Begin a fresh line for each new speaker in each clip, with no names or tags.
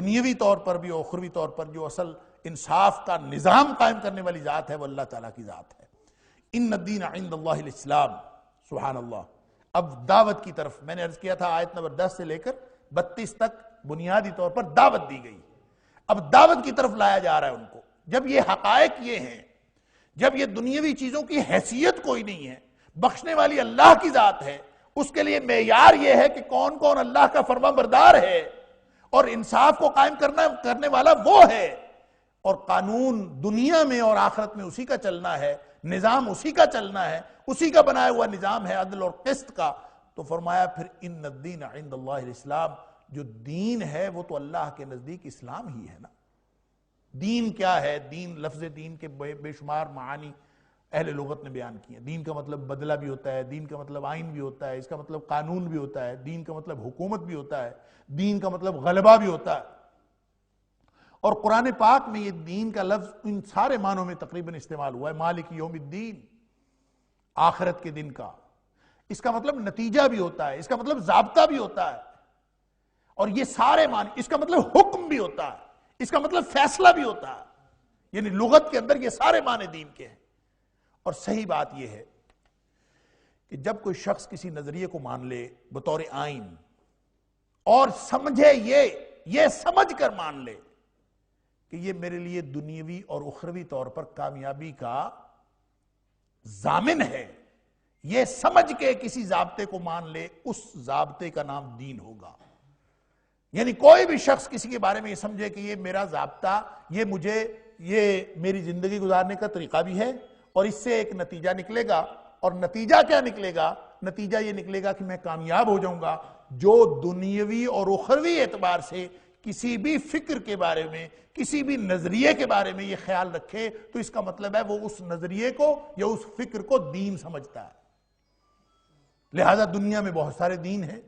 دنیاوی طور پر بھی اور اخروی طور پر جو اصل انصاف کا نظام قائم کرنے والی ذات ہے وہ اللہ تعالیٰ کی ذات ہے۔ ان الدین عند اللہ الاسلام، سبحان اللہ۔ اب دعوت کی طرف میں نے عرض کیا تھا آیت نمبر 10 سے لے کر 32 تک بنیادی طور پر دعوت دی گئی، اب دعوت کی طرف لایا جا رہا ہے ان کو۔ جب یہ حقائق یہ ہیں، جب یہ دنیاوی چیزوں کی حیثیت کوئی نہیں ہے، بخشنے والی اللہ کی ذات ہے، اس کے لیے معیار یہ ہے کہ کون کون اللہ کا فرما بردار ہے اور انصاف کو قائم کرنے والا وہ ہے، اور قانون دنیا میں اور آخرت میں اسی کا چلنا ہے، نظام اسی کا چلنا ہے، اسی کا بنایا ہوا نظام ہے عدل اور قسط کا۔ تو فرمایا پھر ان الدین عند اللہ الاسلام، جو دین ہے وہ تو اللہ کے نزدیک اسلام ہی ہے نا۔ دین کیا ہے؟ دین، لفظ دین کے بے شمار معانی اہل لغت نے بیان کیے ہیں۔ دین کا مطلب بدلہ بھی ہوتا ہے، دین کا مطلب آئین بھی ہوتا ہے، اس کا مطلب قانون بھی ہوتا ہے، دین کا مطلب حکومت بھی ہوتا ہے، دین کا مطلب غلبہ بھی ہوتا ہے۔ اور قرآن پاک میں یہ دین کا لفظ ان سارے معنوں میں تقریباً استعمال ہوا ہے۔ مالک یوم الدین، آخرت کے دن کا، اس کا مطلب نتیجہ بھی ہوتا ہے، اس کا مطلب ضابطہ بھی ہوتا ہے، اور یہ سارے معنی، اس کا مطلب حکم بھی ہوتا ہے، اس کا مطلب فیصلہ بھی ہوتا ہے۔ یعنی لغت کے اندر یہ سارے معنی دین کے ہیں۔ اور صحیح بات یہ ہے کہ جب کوئی شخص کسی نظریے کو مان لے بطور آئین اور سمجھے، یہ سمجھ کر مان لے کہ یہ میرے لیے دنیاوی اور اخروی طور پر کامیابی کا ضامن ہے، یہ سمجھ کے کسی ضابطے کو مان لے، اس ضابطے کا نام دین ہوگا۔ یعنی کوئی بھی شخص کسی کے بارے میں یہ سمجھے کہ یہ میرا ضابطہ، یہ میری زندگی گزارنے کا طریقہ بھی ہے، اور اس سے ایک نتیجہ نکلے گا، اور نتیجہ کیا نکلے گا؟ نتیجہ یہ نکلے گا کہ میں کامیاب ہو جاؤں گا۔ جو دنیاوی اور اخروی اعتبار سے کسی بھی فکر کے بارے میں، کسی بھی نظریے کے بارے میں یہ خیال رکھے، تو اس کا مطلب ہے وہ اس نظریے کو یا اس فکر کو دین سمجھتا ہے۔ لہذا دنیا میں بہت سارے دین ہیں۔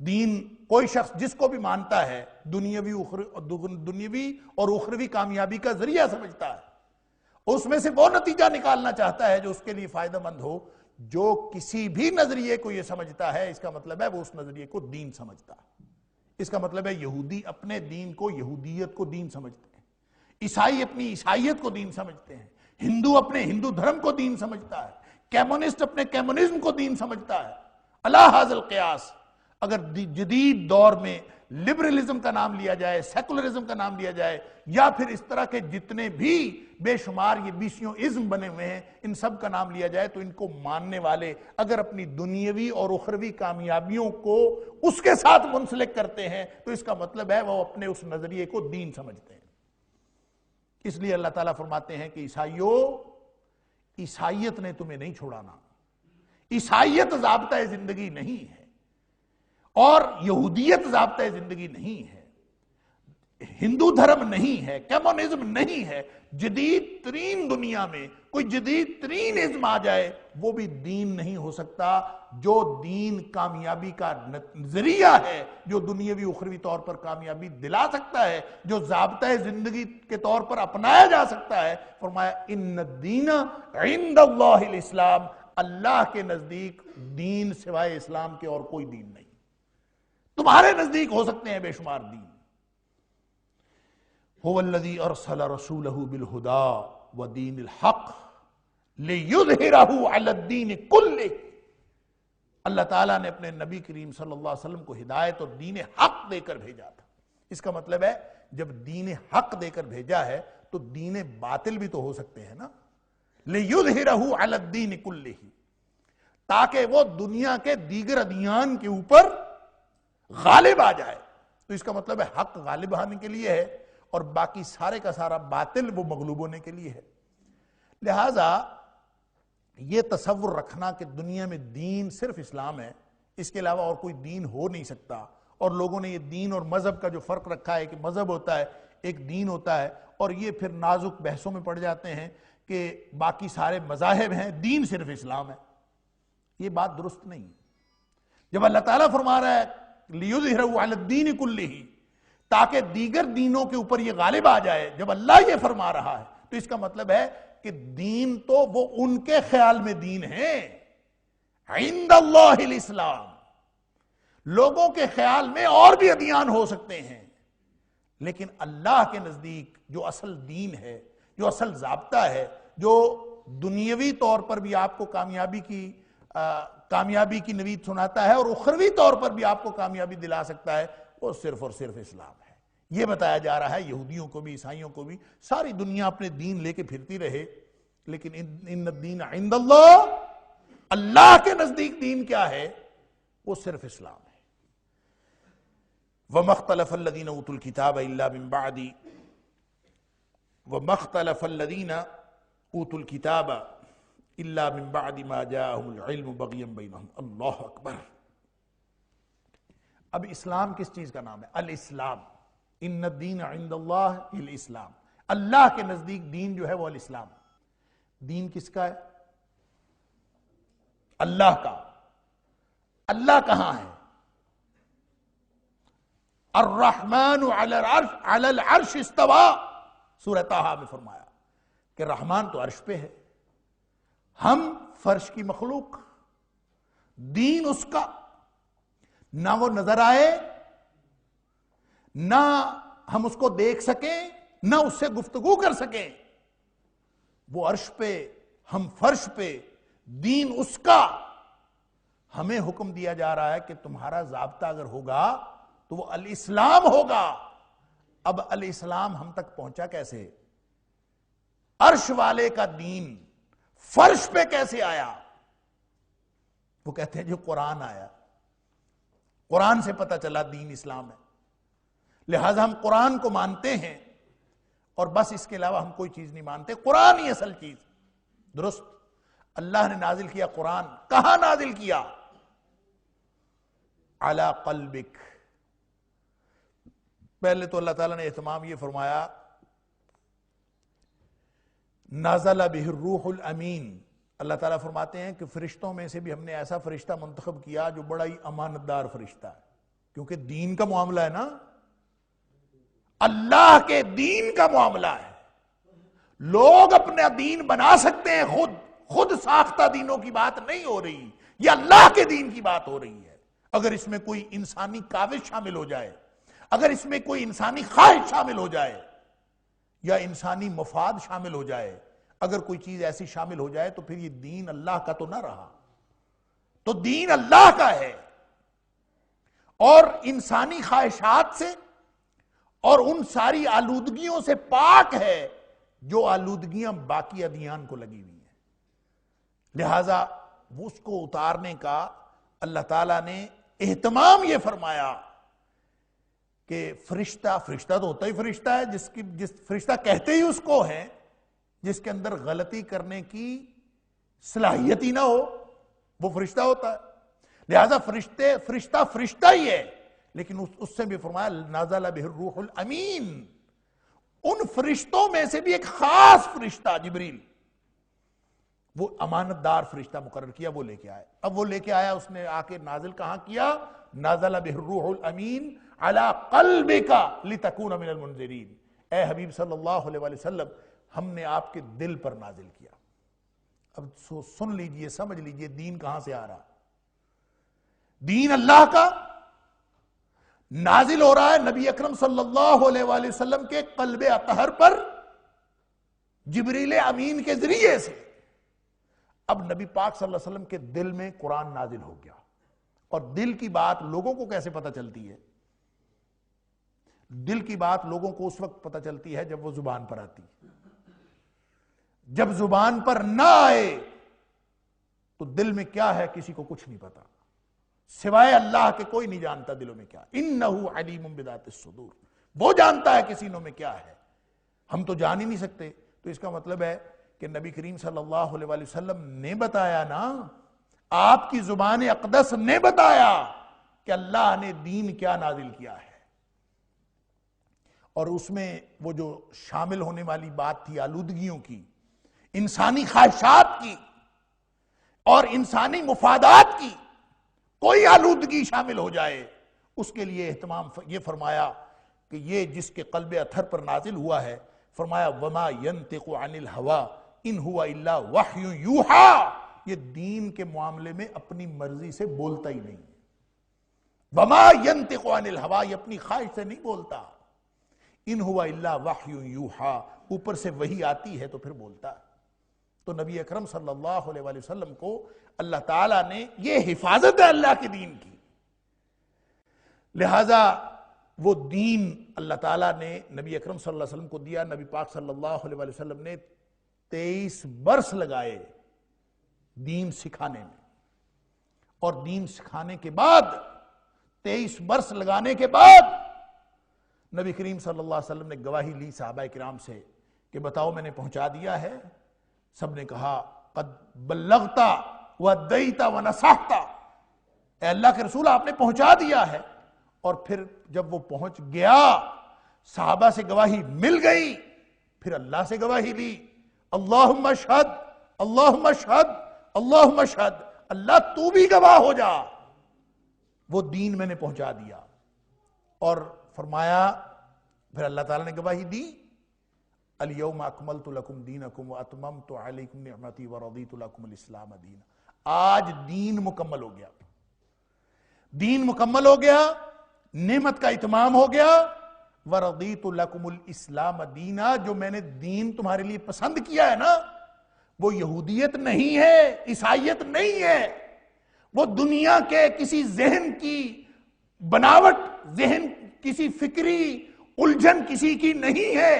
دین کوئی شخص جس کو بھی مانتا ہے دنیاوی اور اخروی کامیابی کا ذریعہ سمجھتا ہے، اس میں سے وہ نتیجہ نکالنا چاہتا ہے جو اس کے لیے فائدہ مند ہو۔ جو کسی بھی نظریے کو یہ سمجھتا ہے، اس کا مطلب ہے وہ اس نظریے کو دین سمجھتا ہے۔ اس کا مطلب ہے یہودی اپنے دین کو، یہودیت کو دین سمجھتے ہیں، عیسائی اپنی عیسائیت کو دین سمجھتے ہیں، ہندو اپنے ہندو دھرم کو دین سمجھتا ہے، کمیونسٹ اپنے کمیونزم کو دین سمجھتا ہے۔ اللہ حاضر القیاس، اگر جدید دور میں لبرلزم کا نام لیا جائے، سیکولرزم کا نام لیا جائے، یا پھر اس طرح کے جتنے بھی بے شمار یہ بیسیوں ازم بنے ہوئے ہیں، ان سب کا نام لیا جائے، تو ان کو ماننے والے اگر اپنی دنیاوی اور اخروی کامیابیوں کو اس کے ساتھ منسلک کرتے ہیں، تو اس کا مطلب ہے وہ اپنے اس نظریے کو دین سمجھتے ہیں۔ اس لیے اللہ تعالیٰ فرماتے ہیں کہ عیسائیوں، عیسائیت نے تمہیں نہیں چھوڑانا، عیسائیت ضابطۂ زندگی نہیں ہے، اور یہودیت ضابطۂ زندگی نہیں ہے، ہندو دھرم نہیں ہے، کمیونزم نہیں ہے۔ جدید ترین دنیا میں کوئی جدید ترین ازم آ جائے، وہ بھی دین نہیں ہو سکتا۔ جو دین کامیابی کا ذریعہ ہے، جو دنیاوی اخروی طور پر کامیابی دلا سکتا ہے، جو ضابطۂ زندگی کے طور پر اپنایا جا سکتا ہے، فرمایا ان الدین عند اللہ الاسلام، اللہ کے نزدیک دین سوائے اسلام کے اور کوئی دین نہیں۔ تمہارے نزدیک ہو سکتے ہیں بے شمار دین۔ هو الذی ارسل رسولہ بالہدی ودین الحق لیظہرہ علی الدین کلہ، اللہ تعالیٰ نے اپنے نبی کریم صلی اللہ علیہ وسلم کو ہدایت اور دین حق دے کر بھیجا تھا۔ اس کا مطلب ہے جب دین حق دے کر بھیجا ہے تو دین باطل بھی تو ہو سکتے ہیں نا۔ لیظہرہ علی الدین کلہ، تاکہ وہ دنیا کے دیگر ادیان کے اوپر غالب آ جائے۔ تو اس کا مطلب ہے حق غالب آنے کے لیے ہے، اور باقی سارے کا سارا باطل وہ مغلوب ہونے کے لیے ہے۔ لہٰذا یہ تصور رکھنا کہ دنیا میں دین صرف اسلام ہے، اس کے علاوہ اور کوئی دین ہو نہیں سکتا، اور لوگوں نے یہ دین اور مذہب کا جو فرق رکھا ہے کہ مذہب ہوتا ہے، ایک دین ہوتا ہے، اور یہ پھر نازک بحثوں میں پڑ جاتے ہیں کہ باقی سارے مذاہب ہیں، دین صرف اسلام ہے۔ یہ بات درست نہیں۔ جب اللہ تعالیٰ فرما رہا ہے لیظہرہ علی الدین کلہ، تاکہ دیگر دینوں کے اوپر یہ غالب آ جائے، جب اللہ یہ فرما رہا ہے تو اس کا مطلب ہے کہ دین تو وہ ان کے خیال میں دین ہے، عند اللہ الاسلام۔ لوگوں کے خیال میں اور بھی ادیان ہو سکتے ہیں، لیکن اللہ کے نزدیک جو اصل دین ہے، جو اصل ضابطہ ہے، جو دنیاوی طور پر بھی آپ کو کامیابی کی نوید سناتا ہے اور اخروی طور پر بھی آپ کو کامیابی دلا سکتا ہے، وہ صرف اور صرف اسلام ہے۔ یہ بتایا جا رہا ہے یہودیوں کو بھی، عیسائیوں کو بھی، ساری دنیا اپنے دین لے کے پھرتی رہے، لیکن ان الدین عند اللہ، اللہ کے نزدیک دین کیا ہے؟ وہ صرف اسلام ہے۔ وَمَا اخْتَلَفَ الَّذِينَ أُوتُوا الْكِتَابَ إِلَّا مِن بَعْدِ وَمَا اخْتَلَفَ الَّذِينَ أُوتُوا الْكِتَابَ إِلَّا مِن بَعْدِ مَا جَاءَهُمُ الْعِلْمُ بَغْيًا بَيْنَهُمْ۔ اللہ اکبر۔ اب اسلام کس چیز کا نام ہے؟ الاسلام۔ ان الدین عند اللہ الاسلام، اللہ کے نزدیک دین جو ہے وہ الاسلام۔ دین کس کا ہے؟ اللہ کا۔ اللہ کہاں ہے؟ الرحمن علی العرش استوى، سورہ طٰہٰ میں فرمایا کہ رحمان تو عرش پہ ہے، ہم فرش کی مخلوق، دین اس کا، نہ وہ نظر آئے، نہ ہم اس کو دیکھ سکیں، نہ اس سے گفتگو کر سکیں، وہ عرش پہ، ہم فرش پہ، دین اس کا۔ ہمیں حکم دیا جا رہا ہے کہ تمہارا ضابطہ اگر ہوگا تو وہ الاسلام ہوگا۔ اب الاسلام ہم تک پہنچا کیسے؟ عرش والے کا دین فرش پہ کیسے آیا؟ وہ کہتے ہیں جو قرآن آیا، قرآن سے پتہ چلا دین اسلام ہے، لہذا ہم قرآن کو مانتے ہیں اور بس، اس کے علاوہ ہم کوئی چیز نہیں مانتے۔ قرآن ہی اصل چیز۔ درست، اللہ نے نازل کیا قرآن، کہاں نازل کیا؟ علی قلبک۔ پہلے تو اللہ تعالیٰ نے اہتمام یہ فرمایا، نازل بہ الروح الامین۔ اللہ تعالیٰ فرماتے ہیں کہ فرشتوں میں سے بھی ہم نے ایسا فرشتہ منتخب کیا جو بڑا ہی امانت دار فرشتہ ہے، کیونکہ دین کا معاملہ ہے نا، اللہ کے دین کا معاملہ ہے۔ لوگ اپنا دین بنا سکتے ہیں، خود ساختہ دینوں کی بات نہیں ہو رہی، یہ اللہ کے دین کی بات ہو رہی ہے۔ اگر اس میں کوئی انسانی کاوش شامل ہو جائے، اگر اس میں کوئی انسانی خواہش شامل ہو جائے یا انسانی مفاد شامل ہو جائے، اگر کوئی چیز ایسی شامل ہو جائے تو پھر یہ دین اللہ کا تو نہ رہا۔ تو دین اللہ کا ہے اور انسانی خواہشات سے اور ان ساری آلودگیوں سے پاک ہے جو آلودگیاں باقی ادیان کو لگی ہوئی ہیں۔ لہٰذا اس کو اتارنے کا اللہ تعالیٰ نے اہتمام یہ فرمایا کہ فرشتہ تو ہوتا ہی فرشتہ ہے، جس فرشتہ کہتے ہی اس کو ہے، جس کے اندر غلطی کرنے کی صلاحیت ہی نہ ہو، وہ فرشتہ ہوتا ہے۔ لہذا فرشتہ ہی ہے، لیکن اس سے بھی فرمایا نازل بہ الروح الامین۔ ان فرشتوں میں سے بھی ایک خاص فرشتہ جبریل، وہ امانت دار فرشتہ مقرر کیا، وہ لے کے آئے۔ اب وہ لے کے آیا، اس نے آ کے نازل کہاں کیا؟ نازل بہ الروح الامین علی قلبک لتکون من المنذرین۔ اے حبیب صلی اللہ علیہ وسلم، ہم نے آپ کے دل پر نازل کیا۔ اب سن لیجئے، سمجھ لیجئے دین کہاں سے آ رہا۔ دین اللہ کا نازل ہو رہا ہے نبی اکرم صلی اللہ علیہ وآلہ وسلم کے قلب اطہر پر جبریل امین کے ذریعے سے۔ اب نبی پاک صلی اللہ علیہ وسلم کے دل میں قرآن نازل ہو گیا، اور دل کی بات لوگوں کو کیسے پتہ چلتی ہے؟ دل کی بات لوگوں کو اس وقت پتہ چلتی ہے جب وہ زبان پر آتی۔ جب زبان پر نہ آئے تو دل میں کیا ہے کسی کو کچھ نہیں پتا، سوائے اللہ کے کوئی نہیں جانتا دلوں میں کیا۔ انہ علیم بذات الصدور، وہ جانتا ہے کہ سینوں میں کیا ہے، ہم تو جان ہی نہیں سکتے۔ تو اس کا مطلب ہے کہ نبی کریم صلی اللہ علیہ وآلہ وسلم نے بتایا نا، آپ کی زبان اقدس نے بتایا کہ اللہ نے دین کیا نازل کیا ہے، اور اس میں وہ جو شامل ہونے والی بات تھی آلودگیوں کی، انسانی خواہشات کی اور انسانی مفادات کی، کوئی آلودگی شامل ہو جائے اس کے لیے اہتمام یہ فرمایا کہ یہ جس کے قلب اطہر پر نازل ہوا ہے، فرمایا وما ينطق عن الهوى ان هو الا وحی یوحى، یہ دین کے معاملے میں اپنی مرضی سے بولتا ہی نہیں۔ وما ينطق عن الهوى، یہ اپنی خواہش سے نہیں بولتا، ان ہوا الا وحی یوحا، اوپر سے وحی آتی ہے تو پھر بولتا ہے۔ تو نبی اکرم صلی اللہ علیہ وآلہ وسلم کو اللہ تعالیٰ نے، یہ حفاظت ہے اللہ کے دین کی، لہذا وہ دین اللہ تعالیٰ نے نبی اکرم صلی اللہ علیہ وسلم کو دیا۔ نبی پاک صلی اللہ علیہ وآلہ وسلم نے 23 برس لگائے دین سکھانے میں، اور دین سکھانے کے بعد 23 برس لگانے کے بعد نبی کریم صلی اللہ علیہ وسلم نے گواہی لی صحابہ کرام سے کہ بتاؤ میں نے پہنچا دیا ہے؟ سب نے کہا قد بلغتا وادیتا ونصحتا، اے اللہ کے رسول آپ نے پہنچا دیا ہے۔ اور پھر جب وہ پہنچ گیا، صحابہ سے گواہی مل گئی، پھر اللہ سے گواہی لی، اللہم اشہد اللہم اشہد اللہم اشہد، اللہ تو بھی گواہ ہو جا، وہ دین میں نے پہنچا دیا۔ اور فرمایا پھر اللہ تعالیٰ نے گواہی دی، الیوم اکملت لکم دینکم واتممت علیکم نعمتی ورضیت لکم الاسلام دینا، آج دین مکمل ہو گیا، دین مکمل ہو گیا، نعمت کا اتمام ہو گیا، ورضیت لکم الاسلام دینا، جو میں نے دین تمہارے لیے پسند کیا ہے نا، وہ یہودیت نہیں ہے، عیسائیت نہیں ہے، وہ دنیا کے کسی ذہن کی بناوٹ، ذہن کسی فکری الجھن کسی کی نہیں ہے،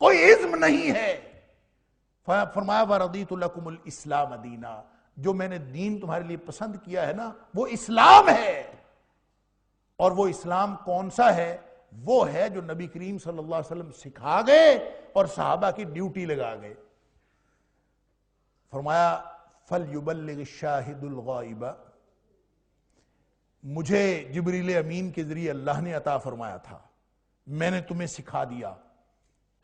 کوئی عزم نہیں ہے۔ فرمایا وَرَضِيتُ لَكُمُ الْإِسْلَامَ دِينًا، جو میں نے دین تمہارے لیے پسند کیا ہے نا، وہ اسلام ہے۔ اور وہ اسلام کون سا ہے؟ وہ ہے جو نبی کریم صلی اللہ علیہ وسلم سکھا گئے اور صحابہ کی ڈیوٹی لگا گئے۔ فرمایا فَلْيُبَلِّغِ الشَّاهِدُ الْغَائِبَ، مجھے جبریل امین کے ذریعے اللہ نے عطا فرمایا تھا، میں نے تمہیں سکھا دیا،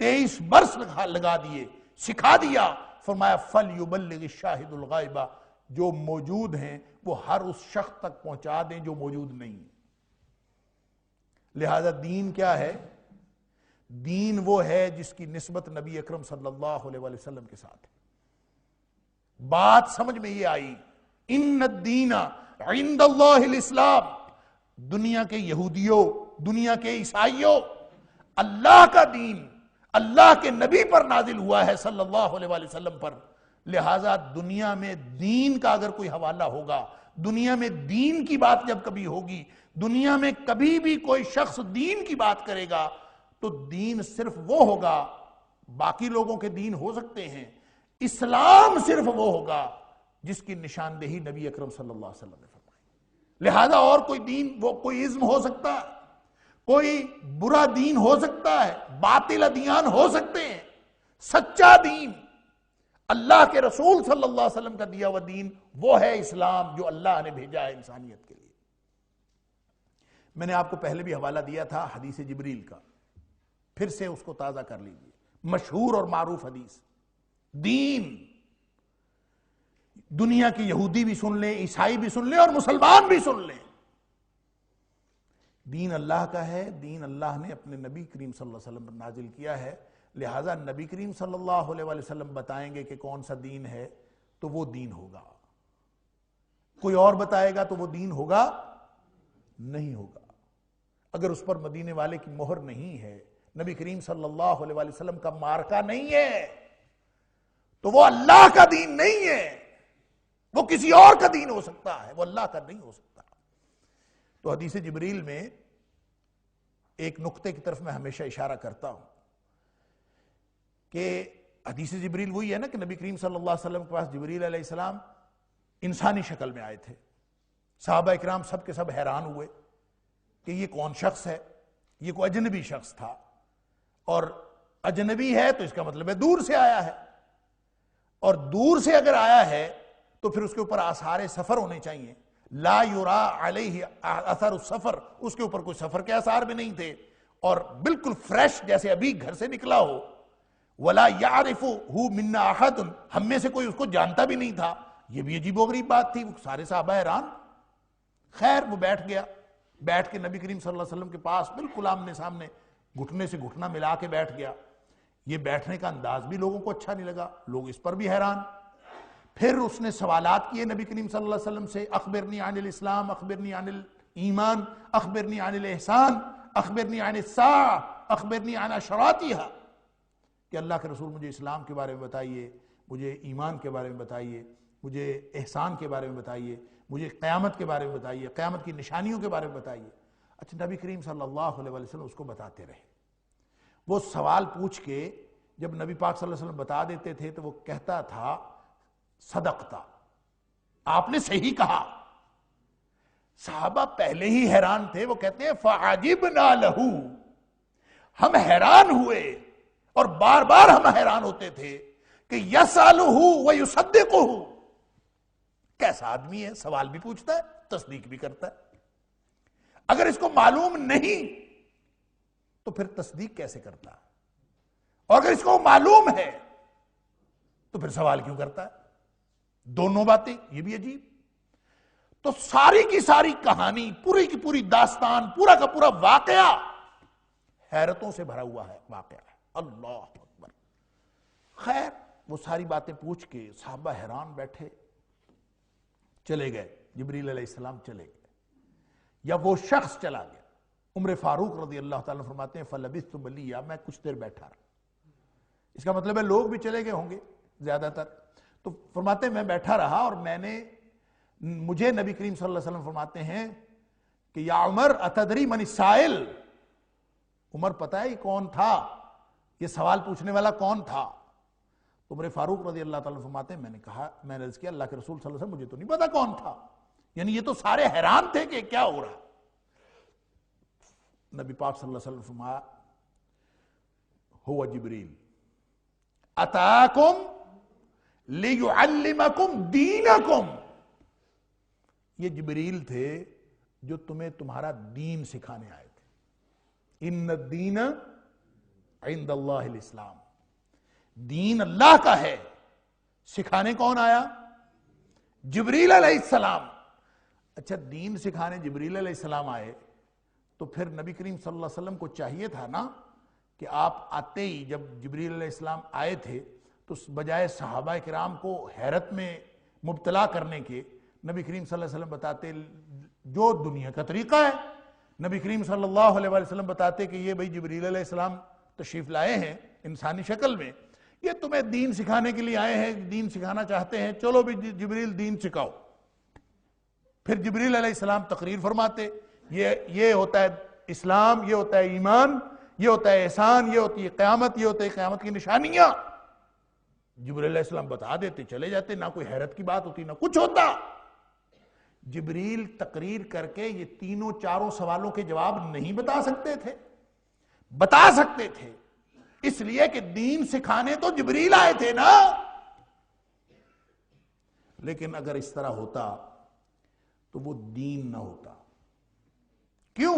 23 برس لگا دیے، سکھا دیا۔ فرمایا فَلْيُبَلِّغِ الشَّاهِدُ الْغَائِبَ، جو موجود ہیں وہ ہر اس شخص تک پہنچا دیں جو موجود نہیں۔ لہذا دین کیا ہے؟ دین وہ ہے جس کی نسبت نبی اکرم صلی اللہ علیہ وآلہ وسلم کے ساتھ ہے۔ بات سمجھ میں یہ آئی، ان الدین عند اللہ الاسلام، دنیا کے یہودیوں، دنیا کے عیسائیوں، اللہ کا دین اللہ کے نبی پر نازل ہوا ہے صلی اللہ علیہ وآلہ وسلم پر، لہٰذا دنیا میں دین کا اگر کوئی حوالہ ہوگا، دنیا میں دین کی بات جب کبھی ہوگی، دنیا میں کبھی بھی کوئی شخص دین کی بات کرے گا تو دین صرف وہ ہوگا، باقی لوگوں کے دین ہو سکتے ہیں، اسلام صرف وہ ہوگا جس کی نشاندہی نبی اکرم صلی اللہ علیہ وسلم نے فرمائی۔ لہذا اور کوئی دین، وہ کوئی ازم ہو سکتا ہے، کوئی برا دین ہو سکتا ہے، باطل ادیان ہو سکتے ہیں، سچا دین اللہ کے رسول صلی اللہ علیہ وسلم کا دیا ہوا دین وہ ہے اسلام، جو اللہ نے بھیجا ہے انسانیت کے لیے۔ میں نے آپ کو پہلے بھی حوالہ دیا تھا حدیث جبریل کا، پھر سے اس کو تازہ کر لیجئے، مشہور اور معروف حدیث، دین دنیا کی یہودی بھی سن لیں، عیسائی بھی سن لیں اور مسلمان بھی سن لیں، دین اللہ کا ہے، دین اللہ نے اپنے نبی کریم صلی اللہ علیہ وسلم پر نازل کیا ہے، لہٰذا نبی کریم صلی اللہ علیہ وآلہ وسلم بتائیں گے کہ کون سا دین ہے تو وہ دین ہوگا، کوئی اور بتائے گا تو وہ دین ہوگا نہیں ہوگا۔ اگر اس پر مدینے والے کی مہر نہیں ہے، نبی کریم صلی اللہ علیہ وآلہ وسلم کا مارکہ نہیں ہے، تو وہ اللہ کا دین نہیں ہے، وہ کسی اور کا دین ہو سکتا ہے، وہ اللہ کا نہیں ہو سکتا۔ تو حدیث جبریل میں ایک نقطے کی طرف میں ہمیشہ اشارہ کرتا ہوں کہ حدیث جبریل وہی ہے نا کہ نبی کریم صلی اللہ علیہ وسلم کے پاس جبریل علیہ السلام انسانی شکل میں آئے تھے، صحابہ اکرام سب کے سب حیران ہوئے کہ یہ کون شخص ہے، یہ کوئی اجنبی شخص تھا، اور اجنبی ہے تو اس کا مطلب ہے دور سے آیا ہے، اور دور سے اگر آیا ہے تو پھر اس کے اوپر آثار سفر ہونے چاہیے، لا یرا علیہ اثر السفر، اس کے اوپر کوئی سفر کے آثار بھی نہیں تھے، اور بالکل فریش جیسے ابھی گھر سے نکلا ہو، ولا یعرفہ منا احد، ہم میں سے کوئی اس کو جانتا بھی نہیں تھا، یہ بھی عجیب و غریب بات تھی، سارے صحابہ حیران۔ خیر وہ بیٹھ گیا، بیٹھ کے نبی کریم صلی اللہ علیہ وسلم کے پاس بالکل آمنے سامنے گھٹنے سے گھٹنا ملا کے بیٹھ گیا، یہ بیٹھنے کا انداز بھی لوگوں کو اچھا نہیں لگا، لوگ اس پر بھی حیران۔ پھر اس نے سوالات کیے نبی کریم صلی اللہ علیہ وسلم سے، اخبرنی عن الاسلام، اخبرنی عن الایمان، اخبرنی عن الاحسان، اخبرنی عن الساعہ، اخبرنی عن اشراطها، کہ اللہ کے رسول مجھے اسلام کے بارے میں بتائیے، مجھے ایمان کے بارے میں بتائیے، مجھے احسان کے بارے میں بتائیے، مجھے قیامت کے بارے میں بتائیے، قیامت کی نشانیوں کے بارے میں بتائیے۔ اچھا، نبی کریم صلی اللہ علیہ وسلم اس کو بتاتے رہے۔ وہ سوال پوچھ کے جب نبی پاک صلی اللہ علیہ وسلم بتا دیتے تھے تو وہ کہتا تھا صدقتا، آپ نے صحیح کہا۔ صحابہ پہلے ہی حیران تھے، وہ کہتے ہیں فعجبنا لہ، ہم حیران ہوئے اور بار بار ہم حیران ہوتے تھے کہ یسألہ ویصدقہ، کیسا آدمی ہے، سوال بھی پوچھتا ہے تصدیق بھی کرتا ہے۔ اگر اس کو معلوم نہیں تو پھر تصدیق کیسے کرتا ہے، اور اگر اس کو معلوم ہے تو پھر سوال کیوں کرتا ہے؟ دونوں باتیں، یہ بھی عجیب۔ تو ساری کی ساری کہانی، پوری کی پوری داستان، پورا کا پورا واقعہ حیرتوں سے بھرا ہوا ہے واقعہ ہے۔ اللہ اکبر۔ خیر، وہ ساری باتیں پوچھ کے صحابہ حیران بیٹھے، چلے گئے، جبریل علیہ السلام چلے گئے، یا وہ شخص چلا گیا۔ عمر فاروق رضی اللہ تعالیٰ فرماتے ہیں فَلَبِثْتُ مَلِيًّا، میں کچھ دیر بیٹھا رہا۔ اس کا مطلب ہے لوگ بھی چلے گئے ہوں گے زیادہ تر، تو فرماتے ہیں میں بیٹھا رہا، اور مجھے نبی کریم صلی اللہ علیہ وسلم فرماتے ہیں کہ یا عمر اتدری من السائل، عمر پتہ ہے یہ کون تھا، یہ سوال پوچھنے والا کون تھا؟ تو عمر فاروق رضی اللہ تعالیٰ فرماتے ہیں میں نے کہا، میں نے عرض کیا اللہ کے رسول صلی اللہ علیہ وسلم مجھے تو نہیں پتا کون تھا، یعنی یہ تو سارے حیران تھے کہ کیا ہو رہا۔ نبی پاک صلی اللہ علیہ وسلم فرمایا ہوا جبریل اتاکم لیعلمکم دینکم، یہ جبریل تھے جو تمہیں تمہارا دین سکھانے آئے تھے۔ ان الدین عند اللہ الاسلام، دین اللہ کا ہے، سکھانے کون آیا؟ جبریل علیہ السلام۔ اچھا، دین سکھانے جبریل علیہ السلام آئے تو پھر نبی کریم صلی اللہ علیہ وسلم کو چاہیے تھا نا کہ آپ آتے ہی، جب جبریل علیہ السلام آئے تھے تو بجائے صحابہ کرام کو حیرت میں مبتلا کرنے کے، نبی کریم صلی اللہ علیہ وسلم بتاتے جو دنیا کا طریقہ ہے۔ نبی کریم صلی اللہ علیہ وسلم بتاتے کہ یہ بھائی جبریل علیہ السلام تشریف لائے ہیں انسانی شکل میں، یہ تمہیں دین سکھانے کے لیے آئے ہیں، دین سکھانا چاہتے ہیں، چلو بھی جبریل دین سکھاؤ۔ پھر جبریل علیہ السلام تقریر فرماتے، یہ ہوتا ہے اسلام، یہ ہوتا ہے ایمان، یہ ہوتا ہے احسان، یہ ہوتی ہے قیامت، یہ ہوتا ہے قیامت کی نشانیاں۔ جبریل علیہ السلام بتا دیتے، چلے جاتے، نہ کوئی حیرت کی بات ہوتی نہ کچھ ہوتا۔ جبریل تقریر کر کے یہ تینوں چاروں سوالوں کے جواب نہیں بتا سکتے تھے؟ بتا سکتے تھے، اس لیے کہ دین سکھانے تو جبریل آئے تھے نا۔ لیکن اگر اس طرح ہوتا تو وہ دین نہ ہوتا۔ کیوں؟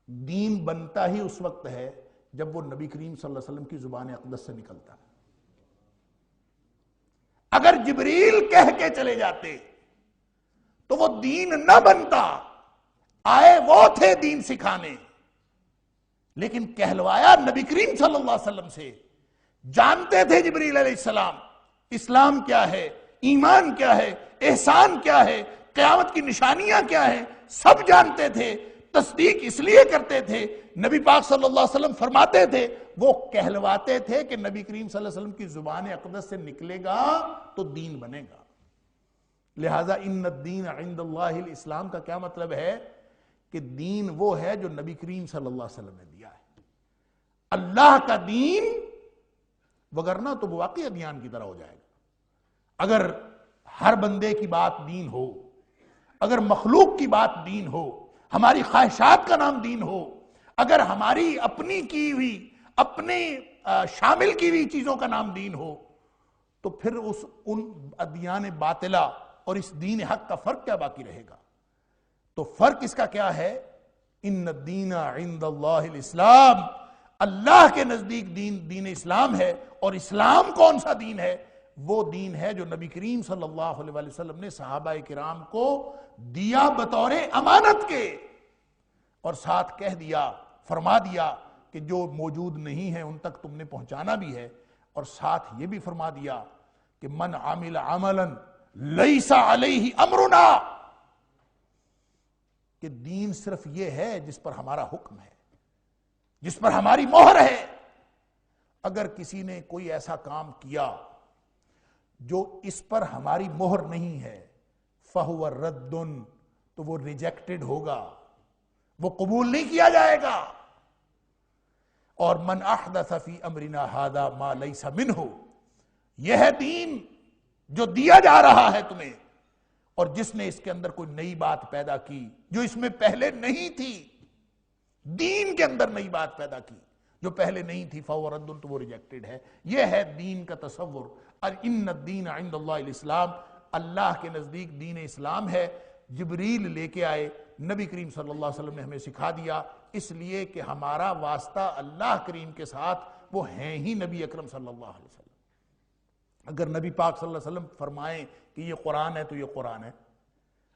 دین بنتا ہی اس وقت ہے جب وہ نبی کریم صلی اللہ علیہ وسلم کی زبان اقدس سے نکلتا ہے۔ اگر جبریل کہہ کے چلے جاتے تو وہ دین نہ بنتا۔ آئے وہ تھے دین سکھانے، لیکن کہلوایا نبی کریم صلی اللہ علیہ وسلم سے۔ جانتے تھے جبریل علیہ السلام اسلام کیا ہے، ایمان کیا ہے، احسان کیا ہے، قیامت کی نشانیاں کیا ہیں، سب جانتے تھے۔ تصدیق اس لیے کرتے تھے، نبی پاک صلی اللہ علیہ وسلم فرماتے تھے، وہ کہلواتے تھے کہ نبی کریم صلی اللہ علیہ وسلم کی زبان اقدس سے نکلے گا تو دین بنے گا۔ لہٰذا ان الدین عند اللہ الاسلام کا کیا مطلب ہے؟ کہ دین وہ ہے جو نبی کریم صلی اللہ علیہ وسلم نے دیا ہے، اللہ کا دین، وگرنہ تو وہ واقعی ادیان کی طرح ہو جائے گا۔ اگر ہر بندے کی بات دین ہو، اگر مخلوق کی بات دین ہو، ہماری خواہشات کا نام دین ہو، اگر ہماری اپنی کی ہوئی، اپنے شامل کی ہوئی چیزوں کا نام دین ہو، تو پھر ان ادیان باطلہ اور اس دین حق کا فرق کیا باقی رہے گا؟ تو فرق اس کا کیا ہے؟ ان الدین عند اللہ الاسلام، اللہ کے نزدیک دین اسلام ہے۔ اور اسلام کون سا دین ہے؟ وہ دین ہے جو نبی کریم صلی اللہ علیہ وسلم نے صحابہ کرام کو دیا بطور امانت کے، اور ساتھ کہہ دیا، فرما دیا کہ جو موجود نہیں ہے ان تک تم نے پہنچانا بھی ہے، اور ساتھ یہ بھی فرما دیا کہ من عمل عملا لیس علیہ امرنا، کہ دین صرف یہ ہے جس پر ہمارا حکم ہے، جس پر ہماری مہر ہے. اگر کسی نے کوئی ایسا کام کیا جو اس پر ہماری مہر نہیں ہے فَهُوَ رَدٌّ، تو وہ ریجیکٹڈ ہوگا، وہ قبول نہیں کیا جائے گا. اور من احدث فی امرنا ھذا ما لیس منہ، یہ ہے دین جو دیا جا رہا ہے تمہیں، اور جس نے اس کے اندر کوئی نئی بات پیدا کی جو اس میں پہلے نہیں تھی، دین کے اندر نئی بات پیدا کی جو پہلے نہیں تھی فَهُوَ رَدٌّ، تو وہ ریجیکٹڈ ہے. یہ ہے دین کا تصور. اور ان الدین عند اللہ الاسلام، اللہ کے نزدیک دین اسلام ہے. جبریل لے کے آئے، نبی کریم صلی اللہ علیہ وسلم نے ہمیں سکھا دیا، اس لیے کہ ہمارا واسطہ اللہ کریم کے ساتھ وہ ہیں ہی نبی اکرم صلی اللہ علیہ وسلم. اگر نبی پاک صلی اللہ علیہ وسلم فرمائیں کہ یہ قرآن ہے تو یہ قرآن ہے.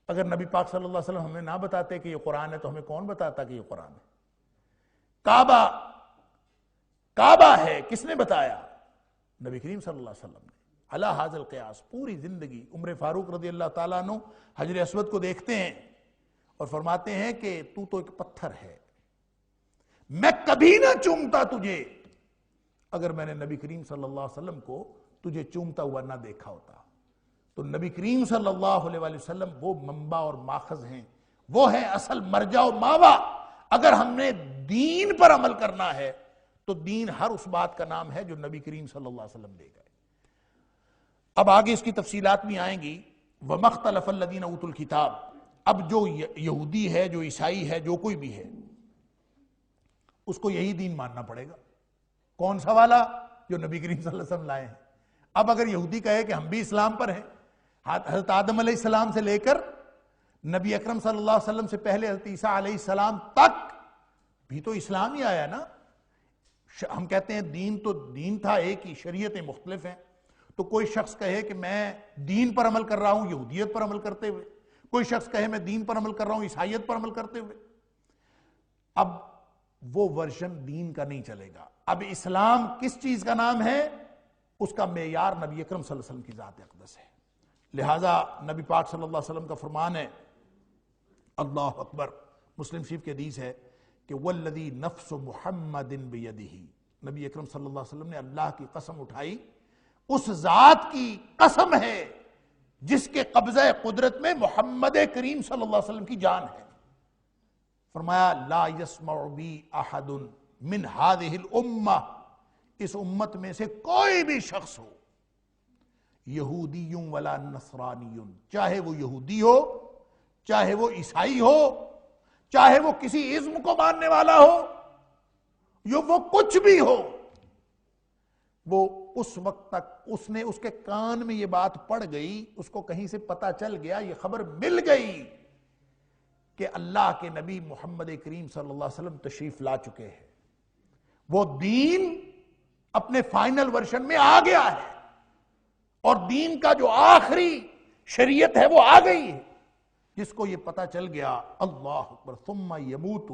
اگر نبی پاک صلی اللہ علیہ وسلم ہمیں نہ بتاتے کہ یہ قرآن ہے تو ہمیں کون بتاتا کہ یہ قرآن ہے؟ کعبہ ہے، کس نے بتایا؟ نبی کریم صلی اللہ علیہ وسلم نے. علی ھذا القیاس پوری زندگی عمر فاروق رضی اللہ تعالیٰ عنہ حجر اسود کو دیکھتے ہیں اور فرماتے ہیں کہ تو ایک پتھر ہے، میں کبھی نہ چومتا تجھے اگر میں نے نبی کریم صلی اللہ علیہ وسلم کو تجھے چومتا ہوا نہ دیکھا ہوتا. تو نبی کریم صلی اللہ علیہ وسلم وہ منبع اور ماخذ ہیں، وہ ہیں اصل مرجع و ماوا. اگر ہم نے دین پر عمل کرنا ہے تو دین ہر اس بات کا نام ہے جو نبی کریم صلی اللہ علیہ وسلم لے گئے. اب آگے اس کی تفصیلات بھی آئیں گی. وَمَا اخْتَلَفَ الَّذِينَ أُوتُوا الْكِتَابَ، اب جو یہودی ہے، جو عیسائی ہے، جو کوئی بھی ہے، اس کو یہی دین ماننا پڑے گا. کون سا والا؟ جو نبی کریم صلی اللہ علیہ وسلم لائے ہیں. اب اگر یہودی کہے کہ ہم بھی اسلام پر ہیں، حضرت آدم علیہ السلام سے لے کر نبی اکرم صلی اللہ علیہ وسلم سے پہلے حضرت عیسیٰ علیہ السلام تک بھی تو اسلام ہی آیا نا. ہم کہتے ہیں دین تو دین تھا ایک ہی، شریعتیں مختلف ہیں. تو کوئی شخص کہے کہ میں دین پر عمل کر رہا ہوں یہودیت پر عمل کرتے ہوئے، کوئی شخص کہے میں دین پر عمل کر رہا ہوں عیسائیت پر عمل کرتے ہوئے، اب وہ ورژن دین کا نہیں چلے گا. اب اسلام کس چیز کا نام ہے؟ اس کا معیار نبی اکرم صلی اللہ علیہ وسلم کی ذات اقدس ہے. لہٰذا نبی پاک صلی اللہ علیہ وسلم کا فرمان ہے، اللہ اکبر، مسلم شریف کی حدیث ہے کہ والذی نفس محمد بیدہ، نبی اکرم صلی اللہ علیہ وسلم نے اللہ کی قسم اٹھائی، اس ذات کی قسم ہے جس کے قبضہ قدرت میں محمد کریم صلی اللہ علیہ وسلم کی جان ہے. فرمایا لا یسمع بی احد من ہذہ الامہ، اس امت میں سے کوئی بھی شخص ہو، یہودی ولا نصرانی، چاہے وہ یہودی ہو، چاہے وہ عیسائی ہو، چاہے وہ کسی ازم کو ماننے والا ہو، وہ کچھ بھی ہو، وہ اس وقت تک اس کے کان میں یہ بات پڑ گئی، اس کو کہیں سے پتا چل گیا، یہ خبر مل گئی کہ اللہ کے نبی محمد کریم صلی اللہ علیہ وسلم تشریف لا چکے ہیں، وہ دین اپنے فائنل ورژن میں آ گیا ہے، اور دین کا جو آخری شریعت ہے وہ آ گئی ہے. جس کو یہ پتا چل گیا، اللہ اکبر، ثم یموت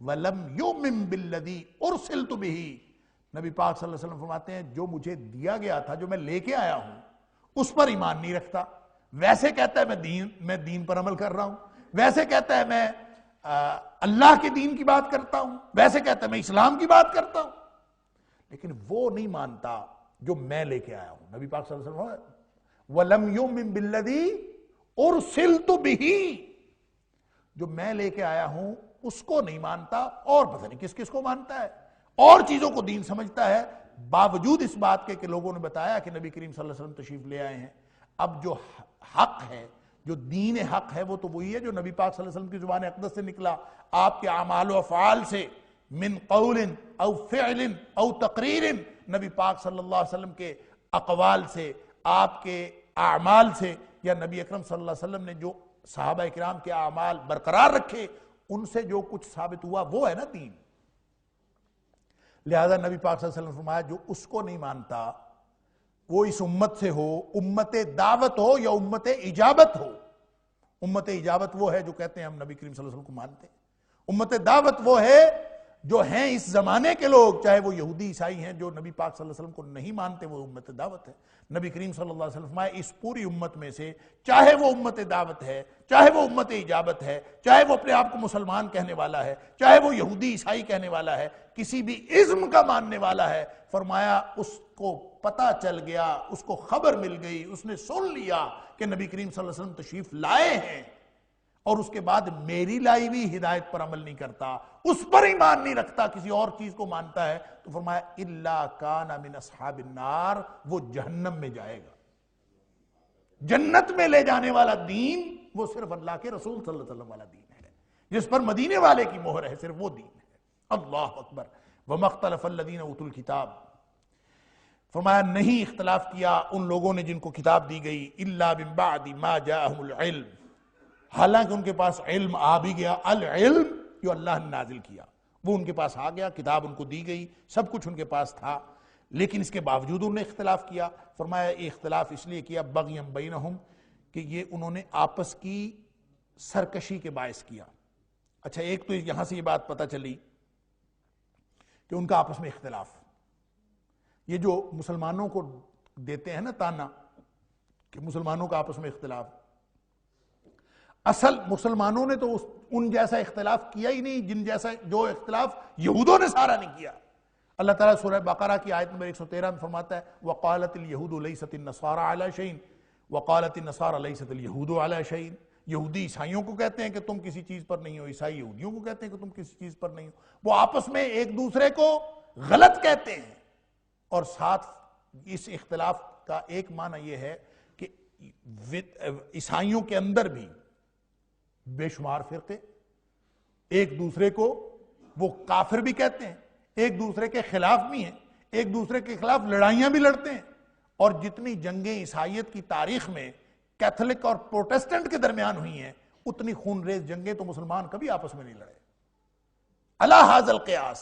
ولم یؤمن بالذی ارسلت بہ، نبی پاک صلی اللہ علیہ وسلم فرماتے ہیں جو مجھے دیا گیا تھا، جو میں لے کے آیا ہوں، اس پر ایمان نہیں رکھتا. ویسے کہتا ہے میں دین پر عمل کر رہا ہوں، ویسے کہتا ہے میں اللہ کے دین کی بات کرتا ہوں، ویسے کہتا ہے میں اسلام کی بات کرتا ہوں، لیکن وہ نہیں مانتا جو میں لے کے آیا ہوں. نبی پاک صلی اللہ علیہ وسلم وَلَمْ يُؤْمِن بِالَّذِي أُرْسِلْتُ بِهِ، جو میں لے کے آیا ہوں اس کو نہیں مانتا، اور پتہ نہیں کس کس کو مانتا ہے، اور چیزوں کو دین سمجھتا ہے، باوجود اس بات کے کہ لوگوں نے بتایا کہ نبی کریم صلی اللہ علیہ وسلم تشریف لے آئے ہیں. اب جو حق ہے، جو دین حق ہے، وہ تو وہی ہے جو نبی پاک صلی اللہ علیہ وسلم کی زبان اقدس سے نکلا، آپ کے اعمال و افعال سے، من قول او فعل او تقریر، نبی پاک صلی اللہ علیہ وسلم کے اقوال سے، آپ کے اعمال سے، یا نبی اکرم صلی اللہ علیہ وسلم نے جو صحابہ اکرام کے اعمال برقرار رکھے، ان سے جو کچھ ثابت ہوا وہ ہے نا دین. لہذا نبی پاک صلی اللہ علیہ وسلم نے فرمایا جو اس کو نہیں مانتا، وہ اس امت سے ہو، امت دعوت ہو یا امت اجابت ہو. امت اجابت وہ ہے جو کہتے ہیں ہم نبی کریم صلی اللہ علیہ وسلم کو مانتے ہیں. امت دعوت وہ ہے جو ہیں اس زمانے کے لوگ، چاہے وہ یہودی عیسائی ہیں جو نبی پاک صلی اللہ علیہ وسلم کو نہیں مانتے، وہ امت دعوت ہے۔ نبی کریم صلی اللہ علیہ وسلم فرمایا اس پوری امت میں سے چاہے وہ امت دعوت ہے، چاہے وہ امت اجابت ہے، چاہے وہ اپنے آپ کو مسلمان کہنے والا ہے، چاہے وہ یہودی عیسائی کہنے والا ہے، کسی بھی ازم کا ماننے والا ہے، فرمایا اس کو پتہ چل گیا، اس کو خبر مل گئی، اس نے سن لیا کہ نبی کریم صلی اللہ علیہ وسلم تشریف لائے ہیں، اور اس کے بعد میری لائی ہوئی ہدایت پر عمل نہیں کرتا، اس پر ایمان نہیں رکھتا، کسی اور چیز کو مانتا ہے، تو فرمایا اِلَّا كَانَ مِنْ أَصْحَابِ النَّارِ، وہ جہنم میں جائے گا۔ جنت میں لے جانے والا دین وہ صرف اللہ کے رسول صلی اللہ علیہ وسلم والا دین ہے، جس پر مدینے والے کی مہر ہے، صرف وہ دین ہے۔ اللہ اکبر۔ وَمَا اخْتَلَفَ الَّذِينَ أُوتُوا الْكِتَابَ، فرمایا نہیں اختلاف کیا ان لوگوں نے جن کو کتاب دی گئی، إِلَّا مِن بَعْدِ مَا جَاءَهُمُ الْعِلْمُ، حالانکہ ان کے پاس علم آ بھی گیا، العلم جو اللہ نے نازل کیا وہ ان کے پاس آ گیا، کتاب ان کو دی گئی، سب کچھ ان کے پاس تھا، لیکن اس کے باوجود انہوں نے اختلاف کیا۔ فرمایا یہ اختلاف اس لیے کیا بغیم بینہم، کہ یہ انہوں نے آپس کی سرکشی کے باعث کیا۔ اچھا، ایک تو یہاں سے یہ بات پتہ چلی کہ ان کا آپس میں اختلاف، یہ جو مسلمانوں کو دیتے ہیں نا تانا کہ مسلمانوں کا آپس میں اختلاف، اصل مسلمانوں نے تو ان جیسا اختلاف کیا ہی نہیں جن جیسا جو اختلاف یہودوں نے سارا نہیں کیا۔ اللہ تعالیٰ سورہ بقرہ کی آیت نمبر 113 میں فرماتا ہے وَقَالَتِ الْيَهُودُ لَيْسَتِ النَّصَارَى عَلَى شَيْءٍ وَقَالَتِ النَّصَارَى لَيْسَتِ الْيَهُودُ عَلَى شَيْءٍ، یہودی عیسائیوں کو کہتے ہیں کہ تم کسی چیز پر نہیں ہو، عیسائی یہودیوں کو کہتے ہیں کہ تم کسی چیز پر نہیں ہو، وہ آپس میں ایک دوسرے کو غلط کہتے ہیں۔ اور ساتھ اس اختلاف کا ایک معنی یہ ہے کہ عیسائیوں کے اندر بھی بے شمار فرقے، ایک دوسرے کو وہ کافر بھی کہتے ہیں، ایک دوسرے کے خلاف بھی ہیں، ایک دوسرے کے خلاف لڑائیاں بھی لڑتے ہیں، اور جتنی جنگیں عیسائیت کی تاریخ میں کیتھولک اور پروٹسٹنٹ کے درمیان ہوئی ہیں، اتنی خون ریز جنگیں تو مسلمان کبھی آپس میں نہیں لڑے۔ علی ھذا القیاس،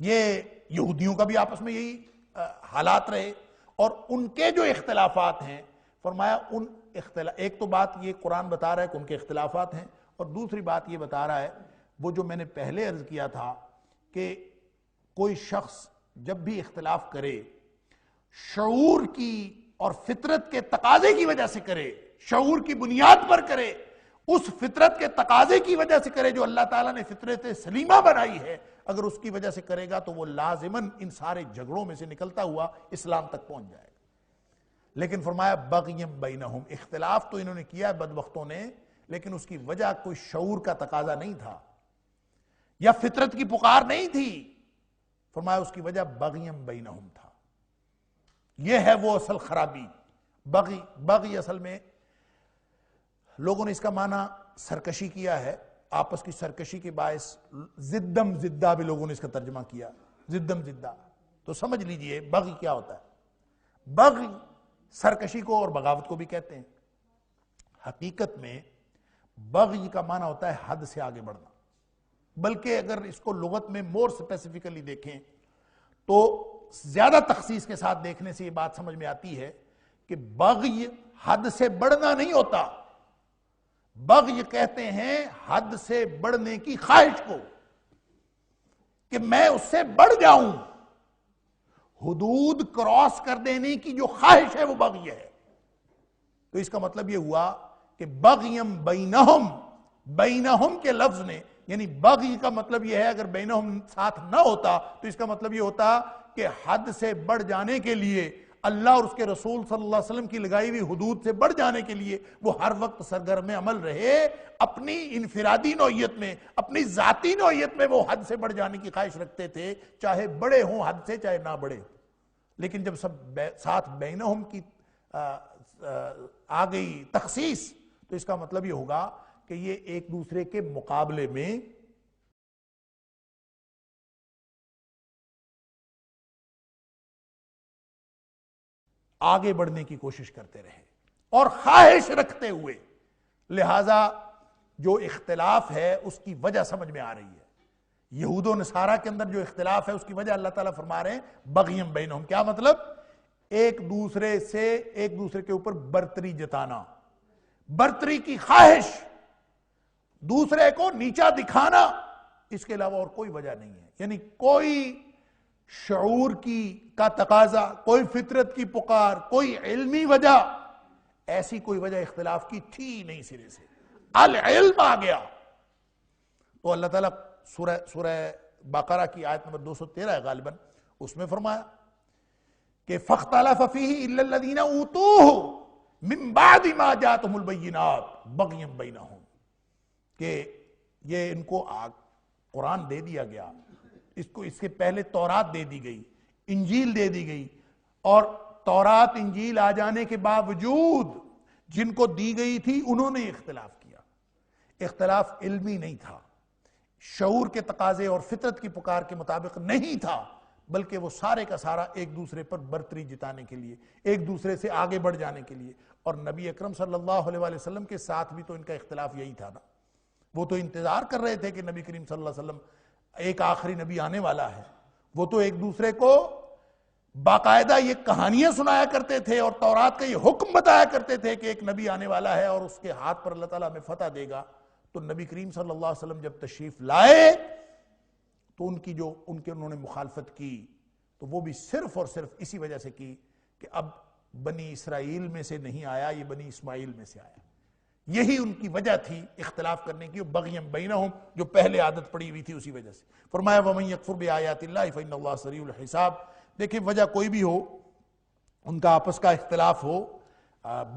یہ یہودیوں کا بھی آپس میں یہی حالات رہے، اور ان کے جو اختلافات ہیں، فرمایا ایک تو بات یہ قرآن بتا رہا ہے کہ ان کے اختلافات ہیں، اور دوسری بات یہ بتا رہا ہے وہ جو میں نے پہلے عرض کیا تھا کہ کوئی شخص جب بھی اختلاف کرے شعور کی اور فطرت کے تقاضے کی وجہ سے کرے، شعور کی بنیاد پر کرے، اس فطرت کے تقاضے کی وجہ سے کرے جو اللہ تعالیٰ نے فطرت سلیمہ بنائی ہے، اگر اس کی وجہ سے کرے گا تو وہ لازماً ان سارے جھگڑوں میں سے نکلتا ہوا اسلام تک پہنچ جائے گا۔ لیکن فرمایا بغیم بینہم، اختلاف تو انہوں نے کیا ہے بدبختوں نے، لیکن اس کی وجہ کوئی شعور کا تقاضا نہیں تھا یا فطرت کی پکار نہیں تھی، فرمایا اس کی وجہ بغیم بینہم تھا۔ یہ ہے وہ اصل خرابی۔ بغی اصل میں لوگوں نے اس کا معنی سرکشی کیا ہے، آپس کی سرکشی کے باعث، زدم زدہ بھی لوگوں نے اس کا ترجمہ کیا، زدم زدہ، تو سمجھ لیجئے بغی کیا ہوتا ہے۔ بغی سرکشی کو اور بغاوت کو بھی کہتے ہیں۔ حقیقت میں بغی کا معنی ہوتا ہے حد سے آگے بڑھنا، بلکہ اگر اس کو لغت میں مور سپیسیفکلی دیکھیں تو زیادہ تخصیص کے ساتھ دیکھنے سے یہ بات سمجھ میں آتی ہے کہ بغی حد سے بڑھنا نہیں ہوتا، بغی کہتے ہیں حد سے بڑھنے کی خواہش کو، کہ میں اس سے بڑھ جاؤں، حدود کراس کر دینے کی جو خواہش ہے وہ بغی ہے۔ تو اس کا مطلب یہ ہوا کہ بغیم بینہم، بینہم کے لفظ نے، یعنی بغی کا مطلب یہ ہے اگر بینہم ساتھ نہ ہوتا تو اس کا مطلب یہ ہوتا کہ حد سے بڑھ جانے کے لیے، اللہ اور اس کے رسول صلی اللہ علیہ وسلم کی لگائی ہوئی حدود سے بڑھ جانے کے لیے وہ ہر وقت سرگرم عمل رہے، اپنی انفرادی نوعیت میں، اپنی ذاتی نوعیت میں وہ حد سے بڑھ جانے کی خواہش رکھتے تھے، چاہے بڑے ہوں حد سے چاہے نہ بڑے۔ لیکن جب سب ساتھ بینہم کی آ گئی تخصیص تو اس کا مطلب یہ ہوگا کہ یہ ایک دوسرے کے مقابلے میں آگے بڑھنے کی کوشش کرتے رہے اور خواہش رکھتے ہوئے، لہذا جو اختلاف ہے اس کی وجہ سمجھ میں آ رہی ہے۔ یہود و نصارہ کے اندر جو اختلاف ہے اس کی وجہ اللہ تعالیٰ فرما رہے ہیں بغیم بینہم، کیا مطلب؟ ایک دوسرے کے اوپر برتری جتانا، برتری کی خواہش، دوسرے کو نیچا دکھانا، اس کے علاوہ اور کوئی وجہ نہیں ہے. یعنی کوئی شعور کا تقاضا، کوئی فطرت کی پکار، کوئی علمی وجہ، ایسی کوئی وجہ اختلاف کی تھی نہیں سرے سے. العلم آ گیا تو اللہ تعالیٰ سورہ بقرہ کی آیت نمبر 213 ہے غالباً، اس میں فرمایا کہ فَاخْتَلَفَ فِيهِ إِلَّا الَّذِينَ أُوتُوهُ مِن بَعْدِ مَا جَاءَتْهُمُ الْبَيِّنَاتُ بَغْيًا بَيْنَهُمْ، کہ یہ ان کو قرآن دے دیا گیا، اس کے پہلے تورات دے دی گئی، انجیل دے دی گئی، اور تورات انجیل آ جانے کے باوجود جن کو دی گئی تھی انہوں نے اختلاف کیا. اختلاف علمی نہیں تھا، شعور کے تقاضے اور فطرت کی پکار کے مطابق نہیں تھا، بلکہ وہ سارے کا سارا ایک دوسرے پر برتری جتانے کے لیے، ایک دوسرے سے آگے بڑھ جانے کے لیے. اور نبی اکرم صلی اللہ علیہ وسلم کے ساتھ بھی تو ان کا اختلاف یہی تھا نا. وہ تو انتظار کر رہے تھے کہ نبی کریم صلی اللہ علیہ وسلم ایک آخری نبی آنے والا ہے. وہ تو ایک دوسرے کو باقاعدہ یہ کہانیاں سنایا کرتے تھے اور تورات کا یہ حکم بتایا کرتے تھے کہ ایک نبی آنے والا ہے اور اس کے ہاتھ پر اللہ تعالیٰ ہمیں فتح دے گا. تو نبی کریم صلی اللہ علیہ وسلم جب تشریف لائے تو انہوں نے مخالفت کی، تو وہ بھی صرف اور صرف اسی وجہ سے کی کہ اب بنی اسرائیل میں سے نہیں آیا، یہ بنی اسماعیل میں سے آیا. یہی ان کی وجہ تھی اختلاف کرنے کی، بغیم بینہم، جو پہلے عادت پڑی ہوئی تھی اسی وجہ سے. فرمایا وَمَن يَكْفُرْ بِآيَاتِ اللَّهِ فَإِنَّ اللَّهَ سَرِيعُ الْحِسَابِ. دیکھیں وجہ کوئی بھی ہو، ان کا آپس کا اختلاف ہو،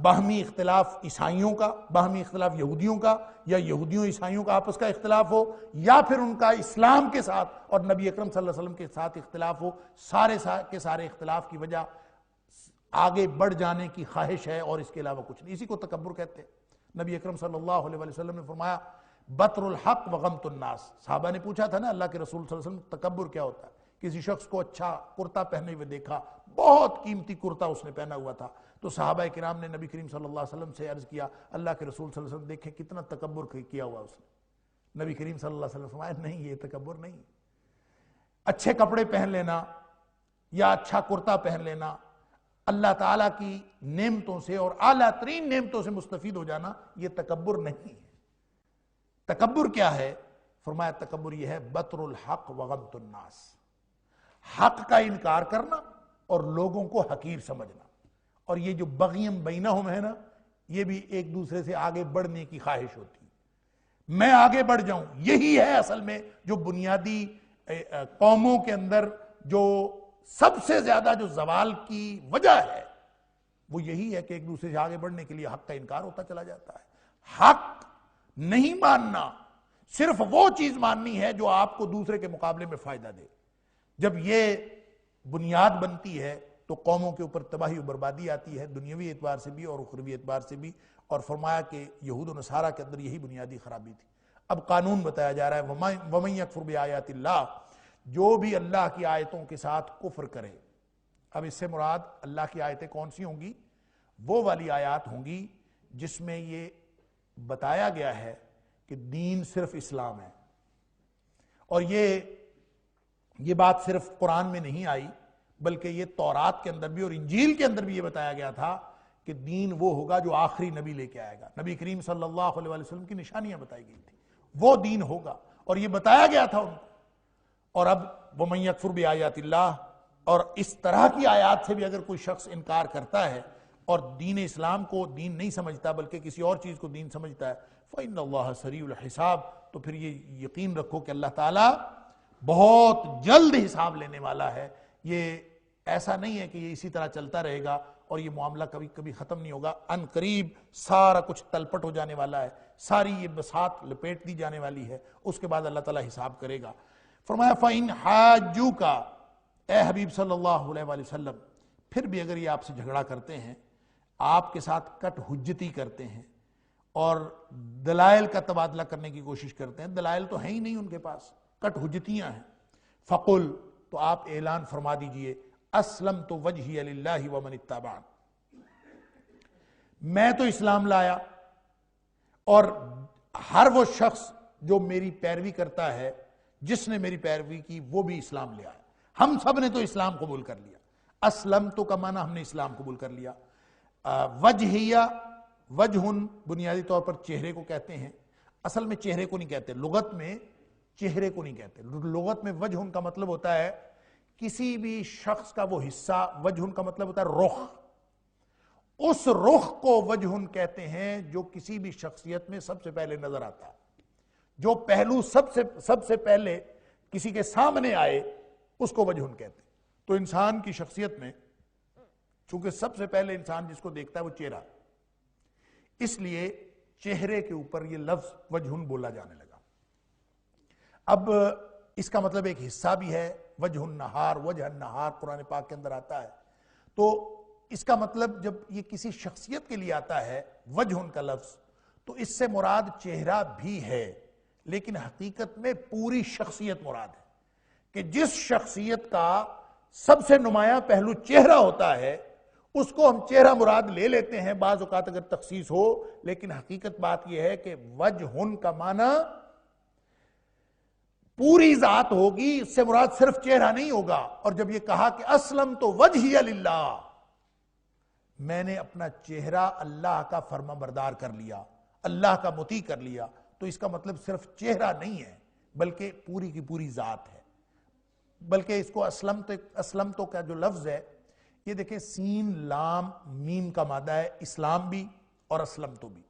باہمی اختلاف عیسائیوں کا، باہمی اختلاف یہودیوں کا، یا یہودیوں عیسائیوں کا آپس کا اختلاف ہو، یا پھر ان کا اسلام کے ساتھ اور نبی اکرم صلی اللہ علیہ وسلم کے ساتھ اختلاف ہو، سارے کے سارے اختلاف کی وجہ آگے بڑھ جانے کی خواہش ہے اور اس کے علاوہ کچھ نہیں. اسی کو تکبر کہتے ہیں. نبی اکرم صلی اللہ علیہ وسلم نے فرمایا بطر الحق وغمت الناس. صحابہ نے پوچھا تھا نا اللہ کے رسول صلی اللہ علیہ وسلم تکبر کیا ہوتا ہے؟ کسی شخص کو اچھا کرتا پہنے ہوئے دیکھا، بہت قیمتی کرتا اس نے پہنا ہوا تھا، تو صحابہ کرام نے نبی کریم صلی اللہ علیہ وسلم سے عرض کیا اللہ کے رسول صلی اللہ علیہ وسلم دیکھیں کتنا تکبر کیا ہوا اس نے. نبی کریم صلی اللہ علیہ وسلم فرمایا نہیں، یہ تکبر نہیں. اچھے کپڑے پہن لینا یا اچھا کرتا پہن لینا، اللہ تعالیٰ کی نعمتوں سے اور اعلیٰ ترین نعمتوں سے مستفید ہو جانا، یہ تکبر نہیں ہے. تکبر کیا ہے؟ فرمایا تکبر یہ ہے بطر الحق وغمت الناس، حق کا انکار کرنا اور لوگوں کو حقیر سمجھنا. اور یہ جو بغیم بینہم ہے نا، یہ بھی ایک دوسرے سے آگے بڑھنے کی خواہش ہوتی ہے، میں آگے بڑھ جاؤں. یہی ہے اصل میں جو بنیادی قوموں کے اندر جو سب سے زیادہ جو زوال کی وجہ ہے، وہ یہی ہے کہ ایک دوسرے سے آگے بڑھنے کے لیے حق کا انکار ہوتا چلا جاتا ہے. حق نہیں ماننا، صرف وہ چیز ماننی ہے جو آپ کو دوسرے کے مقابلے میں فائدہ دے. جب یہ بنیاد بنتی ہے تو قوموں کے اوپر تباہی و بربادی آتی ہے، دنیاوی اعتبار سے بھی اور اخروی اعتبار سے بھی. اور فرمایا کہ یہود و نصارہ کے اندر یہی بنیادی خرابی تھی. اب قانون بتایا جا رہا ہے وَمَن يَكْفُرْ بِآيَاتِ اللَّهِ، جو بھی اللہ کی آیتوں کے ساتھ کفر کرے. اب اس سے مراد اللہ کی آیتیں کون سی ہوں گی؟ وہ والی آیات ہوں گی جس میں یہ بتایا گیا ہے کہ دین صرف اسلام ہے. اور یہ بات صرف قرآن میں نہیں آئی، بلکہ یہ تورات کے اندر بھی اور انجیل کے اندر بھی یہ بتایا گیا تھا کہ دین وہ ہوگا جو آخری نبی لے کے آئے گا. نبی کریم صلی اللہ علیہ وسلم کی نشانیاں بتائی گئی تھی، وہ دین ہوگا اور یہ بتایا گیا تھا ان کو. اور اب وَمَن يَكْفُرْ بِآيَاتِ اللَّهِ، اور اس طرح کی آیات سے بھی اگر کوئی شخص انکار کرتا ہے اور دین اسلام کو دین نہیں سمجھتا بلکہ کسی اور چیز کو دین سمجھتا ہے، فَإِنَّ اللَّهَ سَرِيعُ الْحِسَابِ، تو پھر یہ یقین رکھو کہ اللہ تعالیٰ بہت جلد حساب لینے والا ہے. یہ ایسا نہیں ہے کہ یہ اسی طرح چلتا رہے گا اور یہ معاملہ کبھی کبھی ختم نہیں ہوگا. ان قریب سارا کچھ تلپٹ ہو جانے والا ہے، ساری یہ بساط لپیٹ دی جانے والی ہے، اس کے بعد اللہ تعالیٰ حساب کرے گا. فرمایا فَإِنْ حَاجُّوكَ، اے حبیب صلی اللہ علیہ وآلہ وسلم، پھر بھی اگر یہ آپ سے جھگڑا کرتے ہیں، آپ کے ساتھ کٹ حجتی کرتے ہیں اور دلائل کا تبادلہ کرنے کی کوشش کرتے ہیں، دلائل تو ہیں ہی نہیں ان کے پاس، کٹ حجتیاں ہیں، فَقُلْ، تو آپ اعلان فرما دیجئے أَسْلَمْتُ وَجْهِيَ لِلَّهِ وَمَنِ اتَّبَعَنِ، میں تو اسلام لایا اور ہر وہ شخص جو میری پیروی کرتا ہے، جس نے میری پیروی کی وہ بھی اسلام لے آیا. ہم سب نے تو اسلام قبول کر لیا. اسلمتو کا معنی ہم نے اسلام قبول کر لیا. وجہیہ، وجہن بنیادی طور پر چہرے کو کہتے ہیں، اصل میں چہرے کو نہیں کہتے. لغت میں چہرے کو نہیں کہتے. لغت میں وجہ کا مطلب ہوتا ہے کسی بھی شخص کا وہ حصہ. وجہ کا مطلب ہوتا ہے رخ. اس رخ کو وجہ کہتے ہیں جو کسی بھی شخصیت میں سب سے پہلے نظر آتا ہے. جو پہلو سب سے پہلے کسی کے سامنے آئے اس کو وجہ کہتے ہیں. تو انسان کی شخصیت میں چونکہ سب سے پہلے انسان جس کو دیکھتا ہے وہ چہرہ، اس لیے چہرے کے اوپر یہ لفظ وجہ بولا جانے لگا. اب اس کا مطلب ایک حصہ بھی ہے. وجہ النہار، وجہ النہار قرآن پاک کے اندر آتا ہے. تو اس کا مطلب جب یہ کسی شخصیت کے لیے آتا ہے وجہ کا لفظ، تو اس سے مراد چہرہ بھی ہے، لیکن حقیقت میں پوری شخصیت مراد ہے. کہ جس شخصیت کا سب سے نمایاں پہلو چہرہ ہوتا ہے اس کو ہم چہرہ مراد لے لیتے ہیں بعض اوقات اگر تخصیص ہو، لیکن حقیقت بات یہ ہے کہ وجہ کا معنی پوری ذات ہوگی. اس سے مراد صرف چہرہ نہیں ہوگا. اور جب یہ کہا کہ اسلم تو وجہی للہ، میں نے اپنا چہرہ اللہ کا فرما بردار کر لیا، اللہ کا مطیع کر لیا، تو اس کا مطلب صرف چہرہ نہیں ہے بلکہ پوری کی پوری ذات ہے. بلکہ اس کو اسلم تو کا جو لفظ ہے یہ دیکھیں سین لام میم کا مادہ ہے. اسلام بھی اور اسلم تو بھی.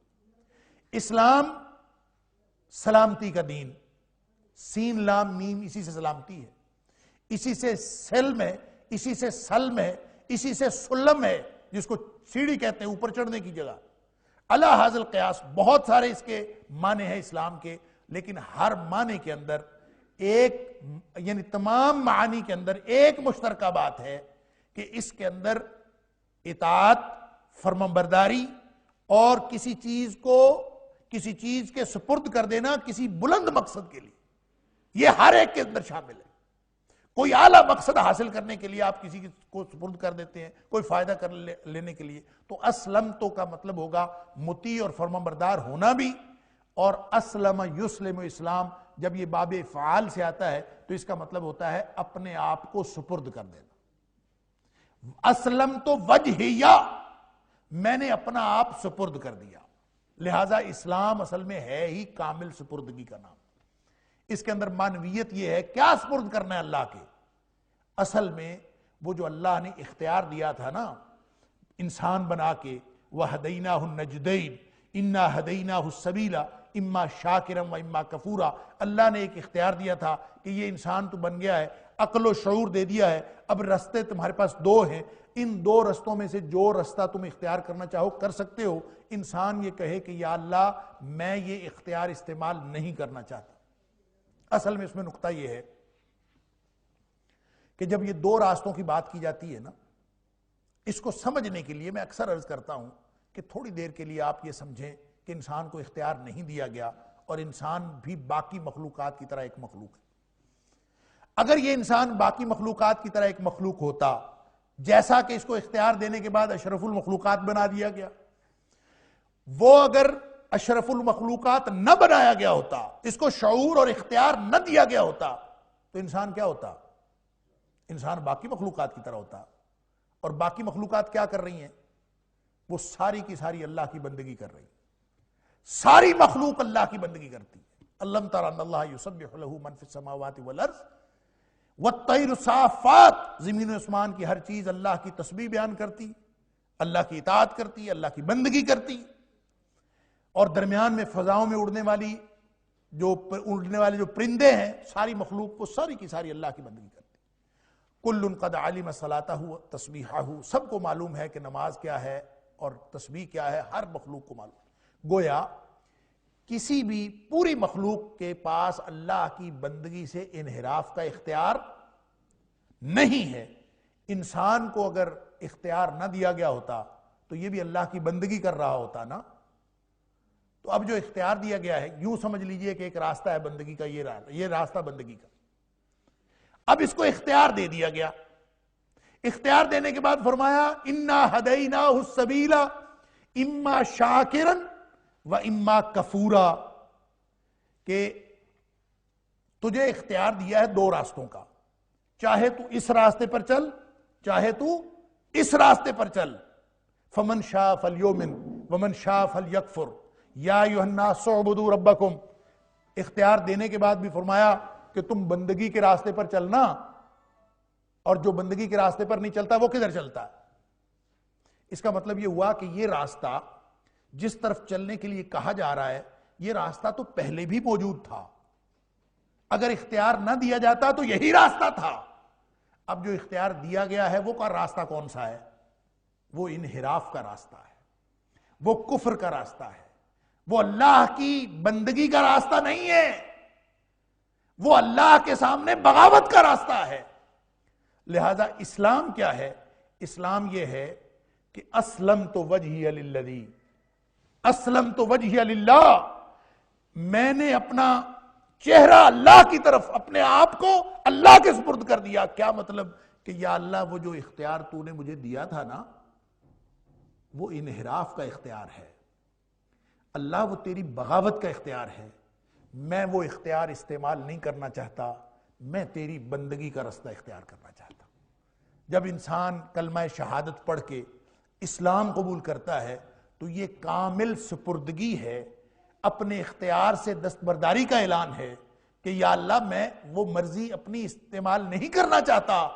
اسلام سلامتی کا دین، سین لام میم اسی سے سلامتی ہے، اسی سے سلم ہے، اسی سے سلم ہے، اسی سے سلم ہے جس کو سیڑھی کہتے ہیں اوپر چڑھنے کی جگہ. علی ھذا القیاس بہت سارے اس کے معنی ہیں اسلام کے، لیکن ہر معنی کے اندر ایک یعنی تمام معانی کے اندر ایک مشترکہ بات ہے کہ اس کے اندر اطاعت، فرمانبرداری اور کسی چیز کو کسی چیز کے سپرد کر دینا کسی بلند مقصد کے لیے، یہ ہر ایک کے اندر شامل ہے. کوئی اعلیٰ مقصد حاصل کرنے کے لیے آپ کسی کو سپرد کر دیتے ہیں، کوئی فائدہ کر لینے کے لیے. تو اسلم تو کا مطلب ہوگا مطیع اور فرمانبردار ہونا بھی. اور اسلم یسلم اسلام جب یہ باب فعال سے آتا ہے تو اس کا مطلب ہوتا ہے اپنے آپ کو سپرد کر دینا. اسلم تو وجہیہ، میں نے اپنا آپ سپرد کر دیا. لہذا اسلام اصل میں ہے ہی کامل سپردگی کا نام. اس کے اندر معنویت یہ ہے کیا سپرد کرنا ہے اللہ کے. اصل میں وہ جو اللہ نے اختیار دیا تھا نا انسان بنا کے، وَهَدَيْنَاهُ النَّجْدَيْنِ إِنَّا هَدَيْنَاهُ السَّبِيلَ اما شاکرا و اما کفورا. اللہ نے ایک اختیار دیا تھا کہ یہ انسان تو بن گیا ہے، عقل و شعور دے دیا ہے، اب رستے تمہارے پاس دو ہیں، ان دو رستوں میں سے جو رستہ تم اختیار کرنا چاہو کر سکتے ہو. انسان یہ کہے کہ یا اللہ میں یہ اختیار استعمال نہیں کرنا چاہتا. اصل میں اس میں نقطہ یہ ہے کہ جب یہ دو راستوں کی بات کی جاتی ہے نا، اس کو سمجھنے کے لیے میں اکثر عرض کرتا ہوں کہ تھوڑی دیر کے لیے آپ یہ سمجھیں کہ انسان کو اختیار نہیں دیا گیا اور انسان بھی باقی مخلوقات کی طرح ایک مخلوق ہے. اگر یہ انسان باقی مخلوقات کی طرح ایک مخلوق ہوتا جیسا کہ اس کو اختیار دینے کے بعد اشرف المخلوقات بنا دیا گیا، وہ اگر اشرف المخلوقات نہ بنایا گیا ہوتا، اس کو شعور اور اختیار نہ دیا گیا ہوتا، تو انسان کیا ہوتا؟ انسان باقی مخلوقات کی طرح ہوتا. اور باقی مخلوقات کیا کر رہی ہیں؟ وہ ساری کی ساری اللہ کی بندگی کر رہی ہیں. ساری مخلوق اللہ کی بندگی کرتی ہے. الم تر ان اللہ یسبح له من فی السماوات والارض والطیر صافات، زمین و آسمان کی ہر چیز اللہ کی تسبیح بیان کرتی، اللہ کی اطاعت کرتی، اللہ کی بندگی کرتی. اور درمیان میں فضاؤں میں اڑنے والے جو پرندے ہیں، ساری مخلوق وہ ساری کی ساری اللہ کی بندگی کرتی. کل قد علم صلاتہ تسبیحہ، سب کو معلوم ہے کہ نماز کیا ہے اور تسبیح کیا ہے، ہر مخلوق کو معلوم. گویا کسی بھی پوری مخلوق کے پاس اللہ کی بندگی سے انحراف کا اختیار نہیں ہے. انسان کو اگر اختیار نہ دیا گیا ہوتا تو یہ بھی اللہ کی بندگی کر رہا ہوتا نا. تو اب جو اختیار دیا گیا ہے، یوں سمجھ لیجئے کہ ایک راستہ ہے بندگی کا، یہ راستہ بندگی کا. اب اس کو اختیار دے دیا گیا. اختیار دینے کے بعد فرمایا انا ہدیناہ السبیل اما شاکرا و اما کفورا، کہ تجھے اختیار دیا ہے دو راستوں کا، چاہے تو اس راستے پر چل چاہے تو اس راستے پر چل. فمن شاء فلیؤمن ومن شاء فلیکفر یا ایھا الناس اعبدوا ربکم. اختیار دینے کے بعد بھی فرمایا کہ تم بندگی کے راستے پر چلنا، اور جو بندگی کے راستے پر نہیں چلتا وہ کدھر چلتا ہے؟ اس کا مطلب یہ ہوا کہ یہ راستہ جس طرف چلنے کے لیے کہا جا رہا ہے، یہ راستہ تو پہلے بھی موجود تھا، اگر اختیار نہ دیا جاتا تو یہی راستہ تھا۔ اب جو اختیار دیا گیا ہے وہ کا راستہ کون سا ہے؟ وہ انحراف کا راستہ ہے، وہ کفر کا راستہ ہے، وہ اللہ کی بندگی کا راستہ نہیں ہے، وہ اللہ کے سامنے بغاوت کا راستہ ہے۔ لہذا اسلام کیا ہے؟ اسلام یہ ہے کہ اسلمت وجہی للذی، اسلمت وجہی للہ، میں نے اپنا چہرہ اللہ کی طرف، اپنے آپ کو اللہ کے سپرد کر دیا۔ کیا مطلب؟ کہ یا اللہ وہ جو اختیار تو نے مجھے دیا تھا نا، وہ انحراف کا اختیار ہے، اللہ وہ تیری بغاوت کا اختیار ہے، میں وہ اختیار استعمال نہیں کرنا چاہتا، میں تیری بندگی کا راستہ اختیار کرنا چاہتا ہوں۔ جب انسان کلمہ شہادت پڑھ کے اسلام قبول کرتا ہے تو یہ کامل سپردگی ہے، اپنے اختیار سے دستبرداری کا اعلان ہے کہ یا اللہ میں وہ مرضی اپنی استعمال نہیں کرنا چاہتا،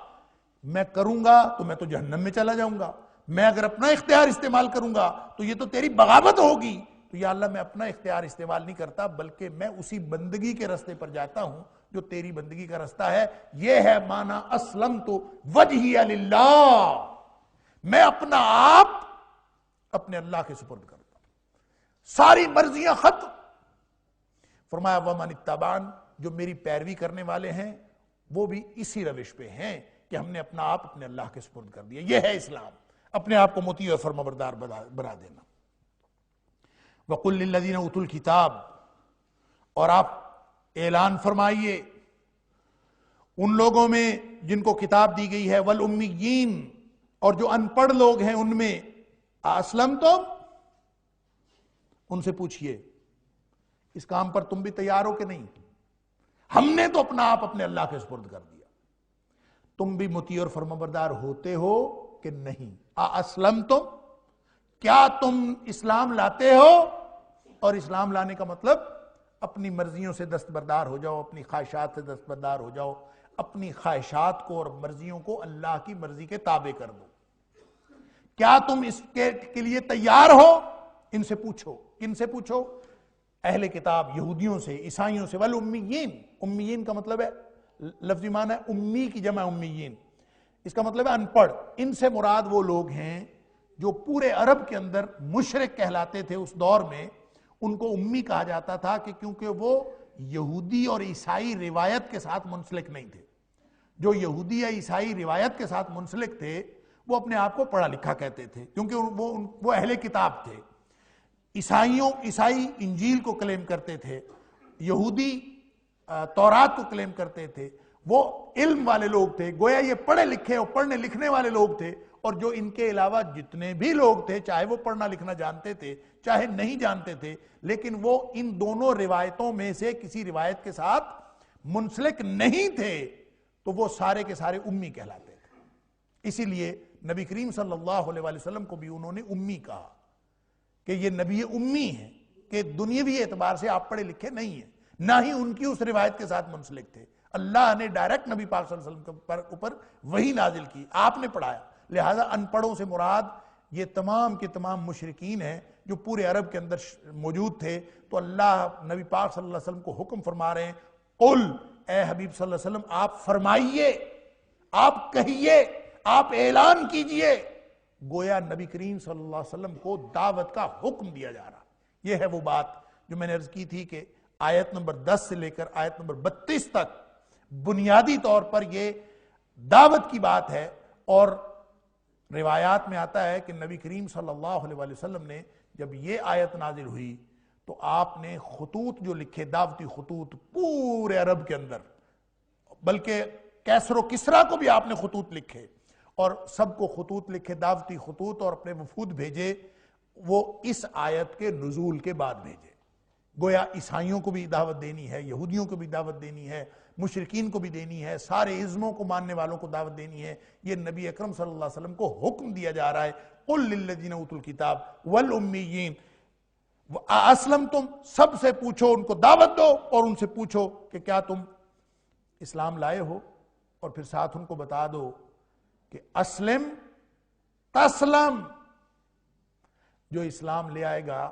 میں کروں گا تو میں تو جہنم میں چلا جاؤں گا، میں اگر اپنا اختیار استعمال کروں گا تو یہ تو تیری بغاوت ہوگی، تو یا اللہ میں اپنا اختیار استعمال نہیں کرتا بلکہ میں اسی بندگی کے راستے پر جاتا ہوں جو تیری بندگی کا راستہ ہے۔ یہ ہے معنی اسلمت وجہی للہ، میں اپنا آپ اپنے اللہ کے سپرد کرتا ہوں، ساری مرضیاں ختم۔ فرمایا ومن اتبعن، جو میری پیروی کرنے والے ہیں وہ بھی اسی روش پہ ہیں کہ ہم نے اپنا آپ اپنے اللہ کے سپرد کر دیا۔ یہ ہے اسلام، اپنے آپ کو مطیع اور فرمانبردار بنا دینا۔ وَقُلْ لِلَّذِينَ أُوتُوا الْكِتَابَ، اور آپ اعلان فرمائیے ان لوگوں میں جن کو کتاب دی گئی ہے، وَالْأُمِّيِّينَ، اور جو ان پڑھ لوگ ہیں ان میں، أَأَسْلَمْتُمْ، ان سے پوچھئے اس کام پر تم بھی تیار ہو کہ نہیں؟ ہم نے تو اپنا آپ اپنے اللہ کے سپرد کر دیا، تم بھی مطیع اور فرمانبردار ہوتے ہو کہ نہیں؟ أَأَسْلَمْتُمْ، کیا تم اسلام لاتے ہو؟ اور اسلام لانے کا مطلب اپنی مرضیوں سے دستبردار ہو جاؤ، اپنی خواہشات سے دستبردار ہو جاؤ، اپنی خواہشات کو اور مرضیوں کو اللہ کی مرضی کے تابع کر دو۔ کیا تم اس کے لیے تیار ہو؟ ان سے پوچھو۔ کن سے پوچھو؟ اہل کتاب، یہودیوں سے، عیسائیوں سے۔ والامیین، امیین کا مطلب ہے، لفظی معنی ہے امی کی جمع امیین، اس کا مطلب ہے ان پڑھ۔ ان سے مراد وہ لوگ ہیں جو پورے عرب کے اندر مشرک کہلاتے تھے اس دور میں، ان کو امی کہا جاتا تھا کہ کیونکہ وہ یہودی اور عیسائی روایت کے ساتھ منسلک نہیں تھے۔ جو یہودی یا عیسائی روایت کے ساتھ منسلک تھے وہ اپنے آپ کو پڑھا لکھا کہتے تھے کیونکہ وہ اہل کتاب تھے۔ عیسائی انجیل کو کلیم کرتے تھے، یہودی تورات کو کلیم کرتے تھے، وہ علم والے لوگ تھے، گویا یہ پڑھے لکھے اور پڑھنے لکھنے والے لوگ تھے۔ اور جو ان کے علاوہ جتنے بھی لوگ تھے، چاہے وہ پڑھنا لکھنا جانتے تھے چاہے نہیں جانتے تھے، لیکن وہ ان دونوں روایتوں میں سے کسی روایت کے ساتھ منسلک نہیں تھے، تو وہ سارے کے سارے امی کہلاتے تھے۔ اسی لیے نبی کریم صلی اللہ علیہ وسلم کو بھی انہوں نے امی کہا کہ یہ نبی امی ہیں، کہ دنیاوی اعتبار سے آپ پڑھے لکھے نہیں ہیں، نہ ہی ان کی اس روایت کے ساتھ منسلک تھے۔ اللہ نے ڈائریکٹ نبی پاک صلی اللہ علیہ وسلم کے اوپر وحی نازل کی، آپ نے پڑھایا۔ لہذا ان پڑھوں سے مراد یہ تمام کے تمام مشرکین ہیں جو پورے عرب کے اندر موجود تھے۔ تو اللہ نبی پاک صلی اللہ علیہ وسلم کو حکم فرما رہے ہیں، قل، اے حبیب صلی اللہ علیہ وسلم آپ فرمائیے، آپ کہیے، آپ اعلان کیجئے۔ گویا نبی کریم صلی اللہ علیہ وسلم کو دعوت کا حکم دیا جا رہا۔ یہ ہے وہ بات جو میں نے عرض کی تھی کہ آیت نمبر 10 سے لے کر آیت نمبر 32 تک بنیادی طور پر یہ دعوت کی بات ہے۔ اور روایات میں آتا ہے کہ نبی کریم صلی اللہ علیہ وسلم نے جب یہ آیت نازل ہوئی تو آپ نے خطوط جو لکھے، دعوتی خطوط پورے عرب کے اندر، بلکہ کیسر و کسرا کو بھی آپ نے خطوط لکھے، اور سب کو خطوط لکھے، دعوتی خطوط، اور اپنے وفود بھیجے، وہ اس آیت کے نزول کے بعد بھیجے۔ گویا عیسائیوں کو بھی دعوت دینی ہے، یہودیوں کو بھی دعوت دینی ہے، مشرکین کو بھی دینی ہے، سارے ازموں کو ماننے والوں کو دعوت دینی ہے۔ یہ نبی اکرم صلی اللہ علیہ وسلم کو حکم دیا جا رہا ہے، قل للذین اوتوا الکتاب والامیین اسلم تم، سب سے پوچھو، ان کو دعوت دو اور ان سے پوچھو کہ کیا تم اسلام لائے ہو، اور پھر ساتھ ان کو بتا دو کہ اسلم تسلم، جو اسلام لے آئے گا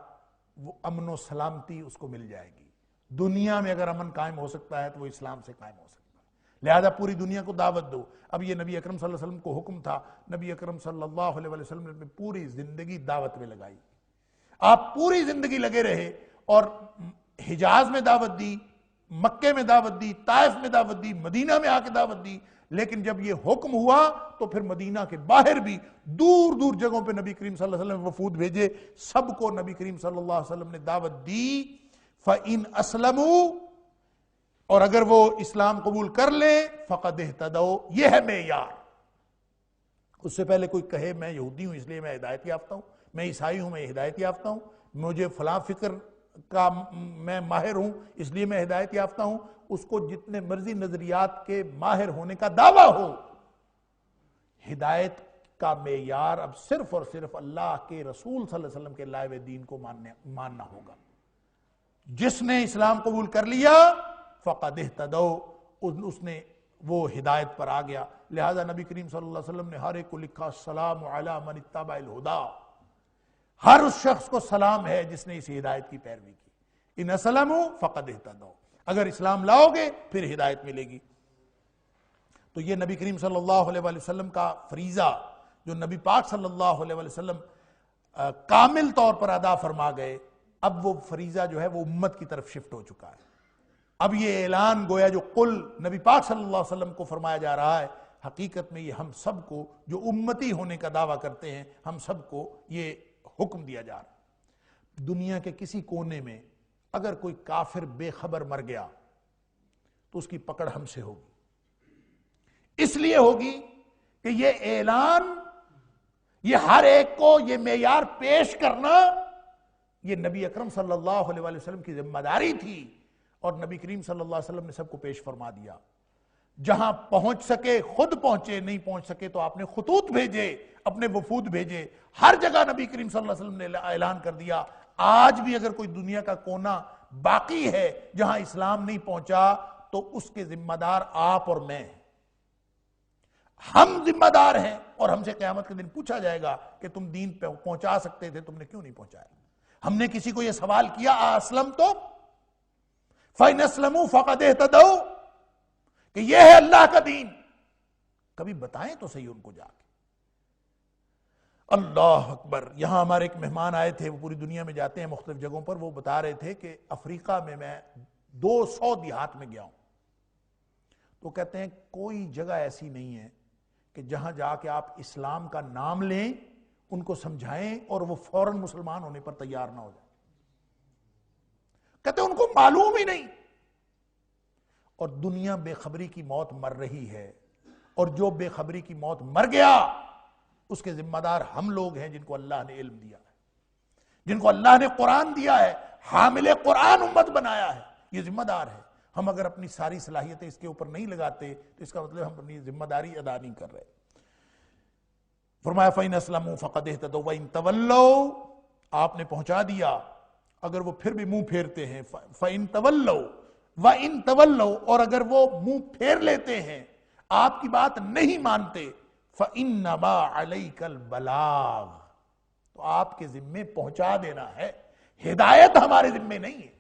وہ امن و سلامتی اس کو مل جائے گی۔ دنیا میں اگر امن قائم ہو سکتا ہے تو وہ اسلام سے قائم ہو سکتا ہے، لہذا پوری دنیا کو دعوت دو۔ اب یہ نبی اکرم صلی اللہ علیہ وسلم کو حکم تھا، نبی اکرم صلی اللہ علیہ وسلم نے اپنی پوری زندگی دعوت میں لگائی، آپ پوری زندگی لگے رہے، اور حجاز میں دعوت دی، مکے میں دعوت دی، طائف میں دعوت دی، مدینہ میں آ کے دعوت دی، لیکن جب یہ حکم ہوا تو پھر مدینہ کے باہر بھی دور دور جگہوں پہ نبی کریم صلی اللہ علیہ وسلم وفود بھیجے، سب کو نبی کریم صلی اللہ علیہ وسلم نے دعوت دی۔ فَإِنْ أَسْلَمُوا، اور اگر وہ اسلام قبول کر لیں فَقَدْ اهْتَدَوْا، یہ ہے معیار۔ اس سے پہلے کوئی کہے میں یہودی ہوں اس لیے میں ہدایت یافتہ ہوں، میں عیسائی ہوں میں ہدایت یافتہ ہوں، مجھے فلاں فکر کا میں ماہر ہوں اس لیے میں ہدایت یافتہ ہوں، اس کو جتنے مرضی نظریات کے ماہر ہونے کا دعویٰ ہو، ہدایت کا معیار اب صرف اور صرف اللہ کے رسول صلی اللہ علیہ وسلم کے لائے ہوئے دین کو ماننا ہوگا۔ جس نے اسلام قبول کر لیا فقد اہتدوا، اس نے وہ ہدایت پر آ گیا۔ لہذا نبی کریم صلی اللہ علیہ وسلم نے ہر ایک کو لکھا السلام علی من اتبع الہدا، ہر اس شخص کو سلام ہے جس نے اس ہدایت کی پیروی کی۔ ان اسلموا فقد اہتدوا، اگر اسلام لاؤ گے پھر ہدایت ملے گی۔ تو یہ نبی کریم صلی اللہ علیہ وسلم کا فریضہ جو نبی پاک صلی اللہ علیہ وسلم کامل طور پر ادا فرما گئے، اب وہ فریضہ جو ہے وہ امت کی طرف شفٹ ہو چکا ہے۔ اب یہ اعلان گویا جو قل نبی پاک صلی اللہ علیہ وسلم کو فرمایا جا رہا ہے، حقیقت میں یہ ہم سب کو جو امتی ہونے کا دعویٰ کرتے ہیں ہم سب کو یہ حکم دیا جا رہا ہے۔ دنیا کے کسی کونے میں اگر کوئی کافر بے خبر مر گیا تو اس کی پکڑ ہم سے ہوگی، اس لیے ہوگی کہ یہ اعلان، یہ ہر ایک کو یہ معیار پیش کرنا، یہ نبی اکرم صلی اللہ علیہ وسلم کی ذمہ داری تھی، اور نبی کریم صلی اللہ علیہ وسلم نے سب کو پیش فرما دیا۔ جہاں پہنچ سکے خود پہنچے، نہیں پہنچ سکے تو آپ نے خطوط بھیجے، اپنے وفود بھیجے، ہر جگہ نبی کریم صلی اللہ علیہ وسلم نے اعلان کر دیا۔ آج بھی اگر کوئی دنیا کا کونا باقی ہے جہاں اسلام نہیں پہنچا تو اس کے ذمہ دار آپ اور میں ہیں، ہم ذمہ دار ہیں، اور ہم سے قیامت کے دن پوچھا جائے گا کہ تم دین پہنچا سکتے تھے، تم نے کیوں نہیں پہنچایا؟ ہم نے کسی کو یہ سوال کیا اسلم تو فَإِنْ أَسْلَمُوا فَقَدْ اهْتَدَوْا، کہ یہ ہے اللہ کا دین؟ کبھی بتائیں تو صحیح ان کو جا کے۔ اللہ اکبر! یہاں ہمارے ایک مہمان آئے تھے، وہ پوری دنیا میں جاتے ہیں مختلف جگہوں پر، وہ بتا رہے تھے کہ افریقہ میں 200 دیہات میں گیا ہوں، تو کہتے ہیں کوئی جگہ ایسی نہیں ہے کہ جہاں جا کے آپ اسلام کا نام لیں، ان کو سمجھائیں اور وہ فوراً مسلمان ہونے پر تیار نہ ہو جائیں۔ کہتے ہیں ان کو معلوم ہی نہیں، اور دنیا بے خبری کی موت مر رہی ہے، اور جو بے خبری کی موت مر گیا اس کے ذمہ دار ہم لوگ ہیں جن کو اللہ نے علم دیا ہے، جن کو اللہ نے قرآن دیا ہے، حامل قرآن امت بنایا ہے، یہ ذمہ دار ہے۔ ہم اگر اپنی ساری صلاحیتیں اس کے اوپر نہیں لگاتے تو اس کا مطلب ہم اپنی ذمہ داری ادا نہیں کر رہے۔ فرمایا فَإِنْ أَسْلَمُوا فَقَدْ اهْتَدَوْا وَإِنْ تَوَلَّوْا، آپ نے پہنچا دیا، اگر وہ پھر بھی منہ پھیرتے ہیں، فَإِنْ تَوَلَّوْا وَإِنْ تَوَلَّوْا، اور اگر وہ منہ پھیر لیتے ہیں، آپ کی بات نہیں مانتے، فَإِنَّمَا عَلَيْكَ الْبَلَاغُ، تو آپ کے ذمے پہنچا دینا ہے، ہدایت ہمارے ذمے نہیں ہے،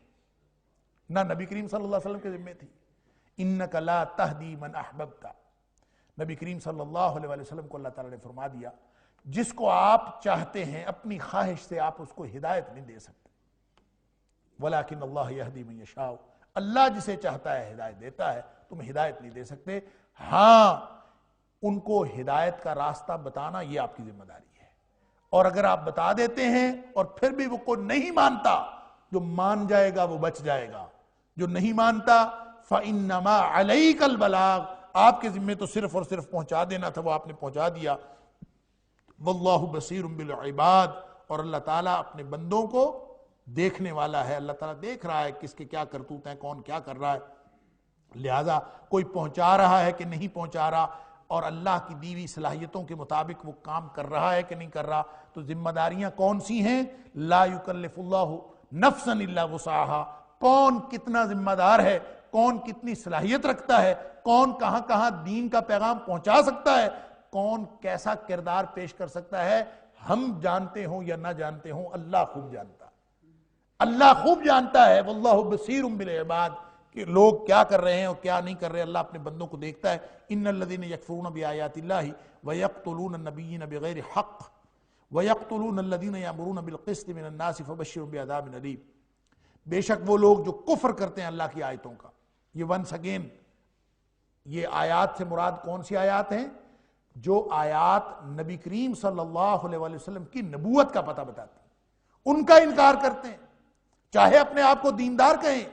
نہ نبی کریم صلی اللہ علیہ وسلم کے ذمے تھی۔ إِنَّكَ لَا تَهْدِي مَنْ أَحْبَبْتَ، نبی کریم صلی اللہ علیہ وسلم کو اللہ تعالیٰ نے فرما دیا جس کو آپ چاہتے ہیں اپنی خواہش سے آپ اس کو ہدایت نہیں دے سکتے، وَلَكِنَّ اللَّهَ يَهْدِي مَن يَشَاءُ، اللہ جسے چاہتا ہے ہدایت دیتا ہے، تم ہدایت نہیں دے سکتے۔ ہاں ان کو ہدایت کا راستہ بتانا یہ آپ کی ذمہ داری ہے، اور اگر آپ بتا دیتے ہیں اور پھر بھی وہ کوئی نہیں مانتا، جو مان جائے گا وہ بچ جائے گا، جو نہیں مانتا فَإِنَّمَا عَلَيْكَ الْبَلَاغُ، آپ کے ذمہ تو صرف اور صرف پہنچا دینا تھا، وہ آپ نے پہنچا دیا۔ وَاللَّهُ بَصِيرٌ بِالْعِبَادِ، اور اللہ تعالیٰ اپنے بندوں کو دیکھنے والا ہے، اللہ تعالیٰ دیکھ رہا ہے کس کے کیا کرتوت ہیں، کون کیا کر رہا ہے، لہذا کوئی پہنچا رہا ہے کہ نہیں پہنچا رہا، اور اللہ کی دیوی صلاحیتوں کے مطابق وہ کام کر رہا ہے کہ نہیں کر رہا، تو ذمہ داریاں کون سی ہیں؟ لا یکلف اللہ نفسا الا وسعها، کون کتنا ذمہ دار ہے، کون کتنی صلاحیت رکھتا ہے، کون کہاں کہاں دین کا پیغام پہنچا سکتا ہے، کون کیسا کردار پیش کر سکتا ہے، ہم جانتے ہوں یا نہ جانتے ہوں، اللہ خوب جانتا ہے۔ اللہ خوب جانتا ہے، واللہ بصیر بالعباد، کہ لوگ کیا کر رہے ہیں اور کیا نہیں کر رہے، اللہ اپنے بندوں کو دیکھتا ہے۔ ان الذین یکفرون بآیات اللہ ویقتلون النبیین بغیر حق ویقتلون الذین یأمرون بالقسط من الناس فبشرهم بعذاب علیم، بے شک وہ لوگ جو کفر کرتے ہیں اللہ کی آیتوں کا۔ یہ ونس اگین یہ آیات سے مراد کون سی آیات ہیں؟ جو آیات نبی کریم صلی اللہ علیہ وسلم کی نبوت کا پتہ بتاتی ہیں، ان کا انکار کرتے ہیں، چاہے اپنے آپ کو دیندار کہیں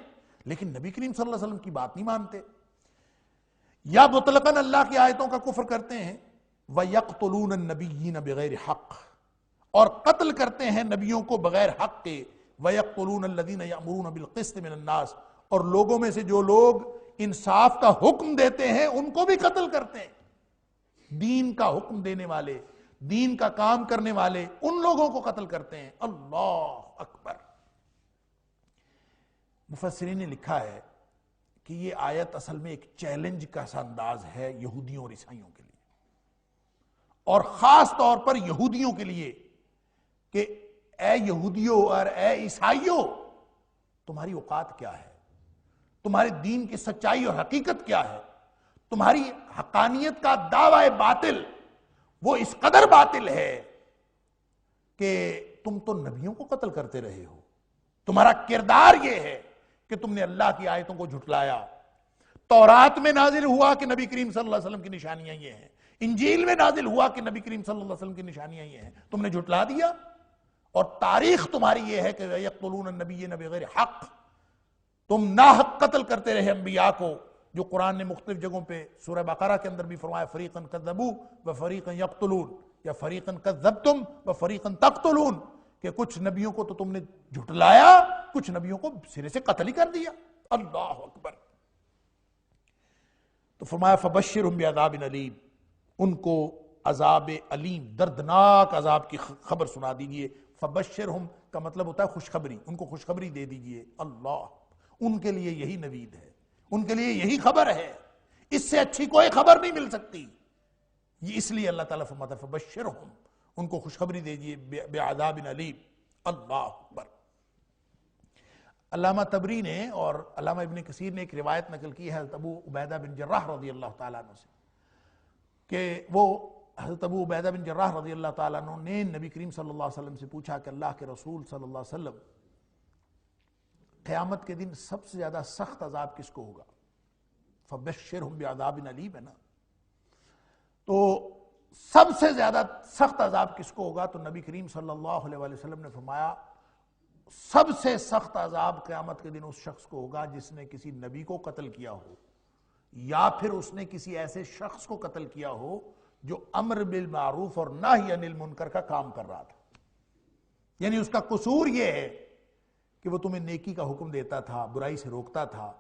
لیکن نبی کریم صلی اللہ علیہ وسلم کی بات نہیں مانتے، یا مطلقاً اللہ کی آیتوں کا کفر کرتے ہیں۔ وَيَقْتُلُونَ النَّبِيِّينَ بِغَيْرِ حق، اور قتل کرتے ہیں نبیوں کو بغیر حق کے۔ وَيَقْتُلُونَ الَّذِينَ يَأْمُرُونَ بِالْقِسْطِ مِنَ النَّاسِ، اور لوگوں میں سے جو لوگ انصاف کا حکم دیتے ہیں ان کو بھی قتل کرتے ہیں، دین کا حکم دینے والے، دین کا کام کرنے والے، ان لوگوں کو قتل کرتے ہیں۔ اللہ اکبر۔ مفسرین نے لکھا ہے کہ یہ آیت اصل میں ایک چیلنج کا سا انداز ہے یہودیوں اور عیسائیوں کے لیے، اور خاص طور پر یہودیوں کے لیے، کہ اے یہودیوں اور اے عیسائیوں، تمہاری اوقات کیا ہے، تمہارے دین کی سچائی اور حقیقت کیا ہے، تمہاری حقانیت کا دعوی باطل وہ اس قدر باطل ہے کہ تم تو نبیوں کو قتل کرتے رہے ہو، تمہارا کردار یہ ہے کہ تم نے اللہ کی آیتوں کو جھٹلایا۔ تورات میں نازل ہوا کہ نبی کریم صلی اللہ علیہ وسلم کی نشانیاں یہ ہیں، انجیل میں نازل ہوا کہ نبی کریم صلی اللہ علیہ وسلم کی نشانیاں یہ ہیں، تم نے جھٹلا دیا، اور تاریخ تمہاری یہ ہے کہ یقتلون النبیین بغیر حق، تم ناحق قتل کرتے رہے انبیاء کو، جو قرآن نے مختلف جگہوں پہ سورہ بقرہ کے اندر بھی فرمایا فریقاً کذبوا وفریقاً یقتلون، یا فریقاً کذبتم وفریقاً تقتلون، کہ کچھ نبیوں کو تو تم نے جھٹلایا، کچھ نبیوں کو سرے سے قتل ہی کر دیا۔ اللہ اکبر۔ تو فرمایا فبشرہم بعذاب علیم، ان کو عذاب علیم، دردناک عذاب کی خبر سنا دیجئے۔ فبشرہم کا مطلب ہوتا ہے خوشخبری، ان کو خوشخبری دے دیجئے۔ اللہ، ان کے لیے یہی نوید ہے، ان کے لیے یہی خبر ہے، اس سے اچھی کوئی خبر نہیں مل سکتی۔ یہ اس لیے اللہ تعالیٰ فرماتا ہے فبشرہم، ان کو خوشخبری دے دیجئے بعذاب علیم۔ اللہ اکبر۔ علامہ طبری نے اور علامہ ابن کثیر نے ایک روایت نقل کی ہے حضرت ابو عبیدہ بن جراح رضی اللہ تعالیٰ عنہ سے، کہ وہ حضرت ابو عبیدہ بن جراح رضی اللہ تعالیٰ عنہ نے نبی کریم صلی اللہ علیہ وسلم سے پوچھا کہ اللہ کے رسول صلی اللہ علیہ وسلم، قیامت کے دن سب سے زیادہ سخت عذاب کس کو ہوگا؟ فبشرہم بعذاب علیم ہے نا، تو سب سے زیادہ سخت عذاب کس کو ہوگا؟ تو نبی کریم صلی اللہ علیہ وسلم نے فرمایا سب سے سخت عذاب قیامت کے دن اس شخص کو ہوگا جس نے کسی نبی کو قتل کیا ہو، یا پھر اس نے کسی ایسے شخص کو قتل کیا ہو جو امر بالمعروف اور نہی عن المنکر کا کام کر رہا تھا۔ یعنی اس کا قصور یہ ہے کہ وہ تمہیں نیکی کا حکم دیتا تھا، برائی سے روکتا تھا،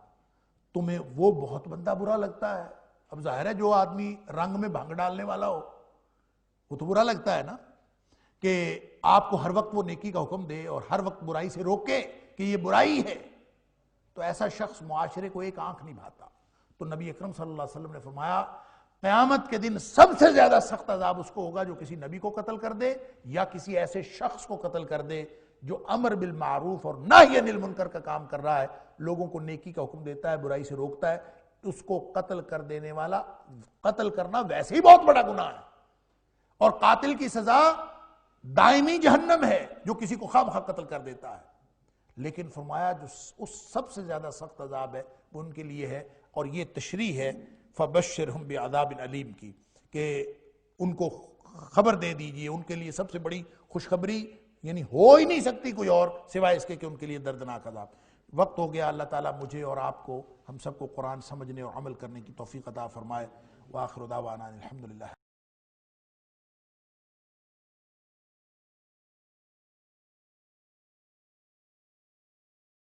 تمہیں وہ بہت بندہ برا لگتا ہے۔ اب ظاہر ہے جو آدمی رنگ میں بھنگ ڈالنے والا ہو وہ تو برا لگتا ہے نا، کہ آپ کو ہر وقت وہ نیکی کا حکم دے اور ہر وقت برائی سے روکے کہ یہ برائی ہے، تو ایسا شخص معاشرے کو ایک آنکھ نہیں بھاتا۔ تو نبی اکرم صلی اللہ علیہ وسلم نے فرمایا قیامت کے دن سب سے زیادہ سخت عذاب اس کو ہوگا جو کسی نبی کو قتل کر دے یا کسی ایسے شخص کو قتل کر دے جو امر بالمعروف اور نہی عن المنکر کا کام کر رہا ہے، لوگوں کو نیکی کا حکم دیتا ہے، برائی سے روکتا ہے، اس کو قتل کر دینے والا، قتل کرنا ویسے ہی بہت بڑا گناہ ہے، اور قاتل کی سزا دائمی جہنم ہے جو کسی کو خواہ مخواہ قتل کر دیتا ہے۔ لیکن فرمایا جو اس سب سے زیادہ سخت عذاب ہے وہ ان کے لیے ہے، اور یہ تشریح ہے فبشرہم بعذاب علیم کی، کہ ان کو خبر دے دیجئے، ان کے لیے سب سے بڑی خوشخبری یعنی ہو ہی نہیں سکتی کوئی اور سوائے اس کے کہ ان کے لیے دردناک عذاب۔ وقت ہو گیا، اللہ تعالیٰ مجھے اور آپ کو، ہم سب کو قرآن سمجھنے اور عمل کرنے کی توفیق عطا فرمائے۔ وآخر دعوانا الحمدللہ۔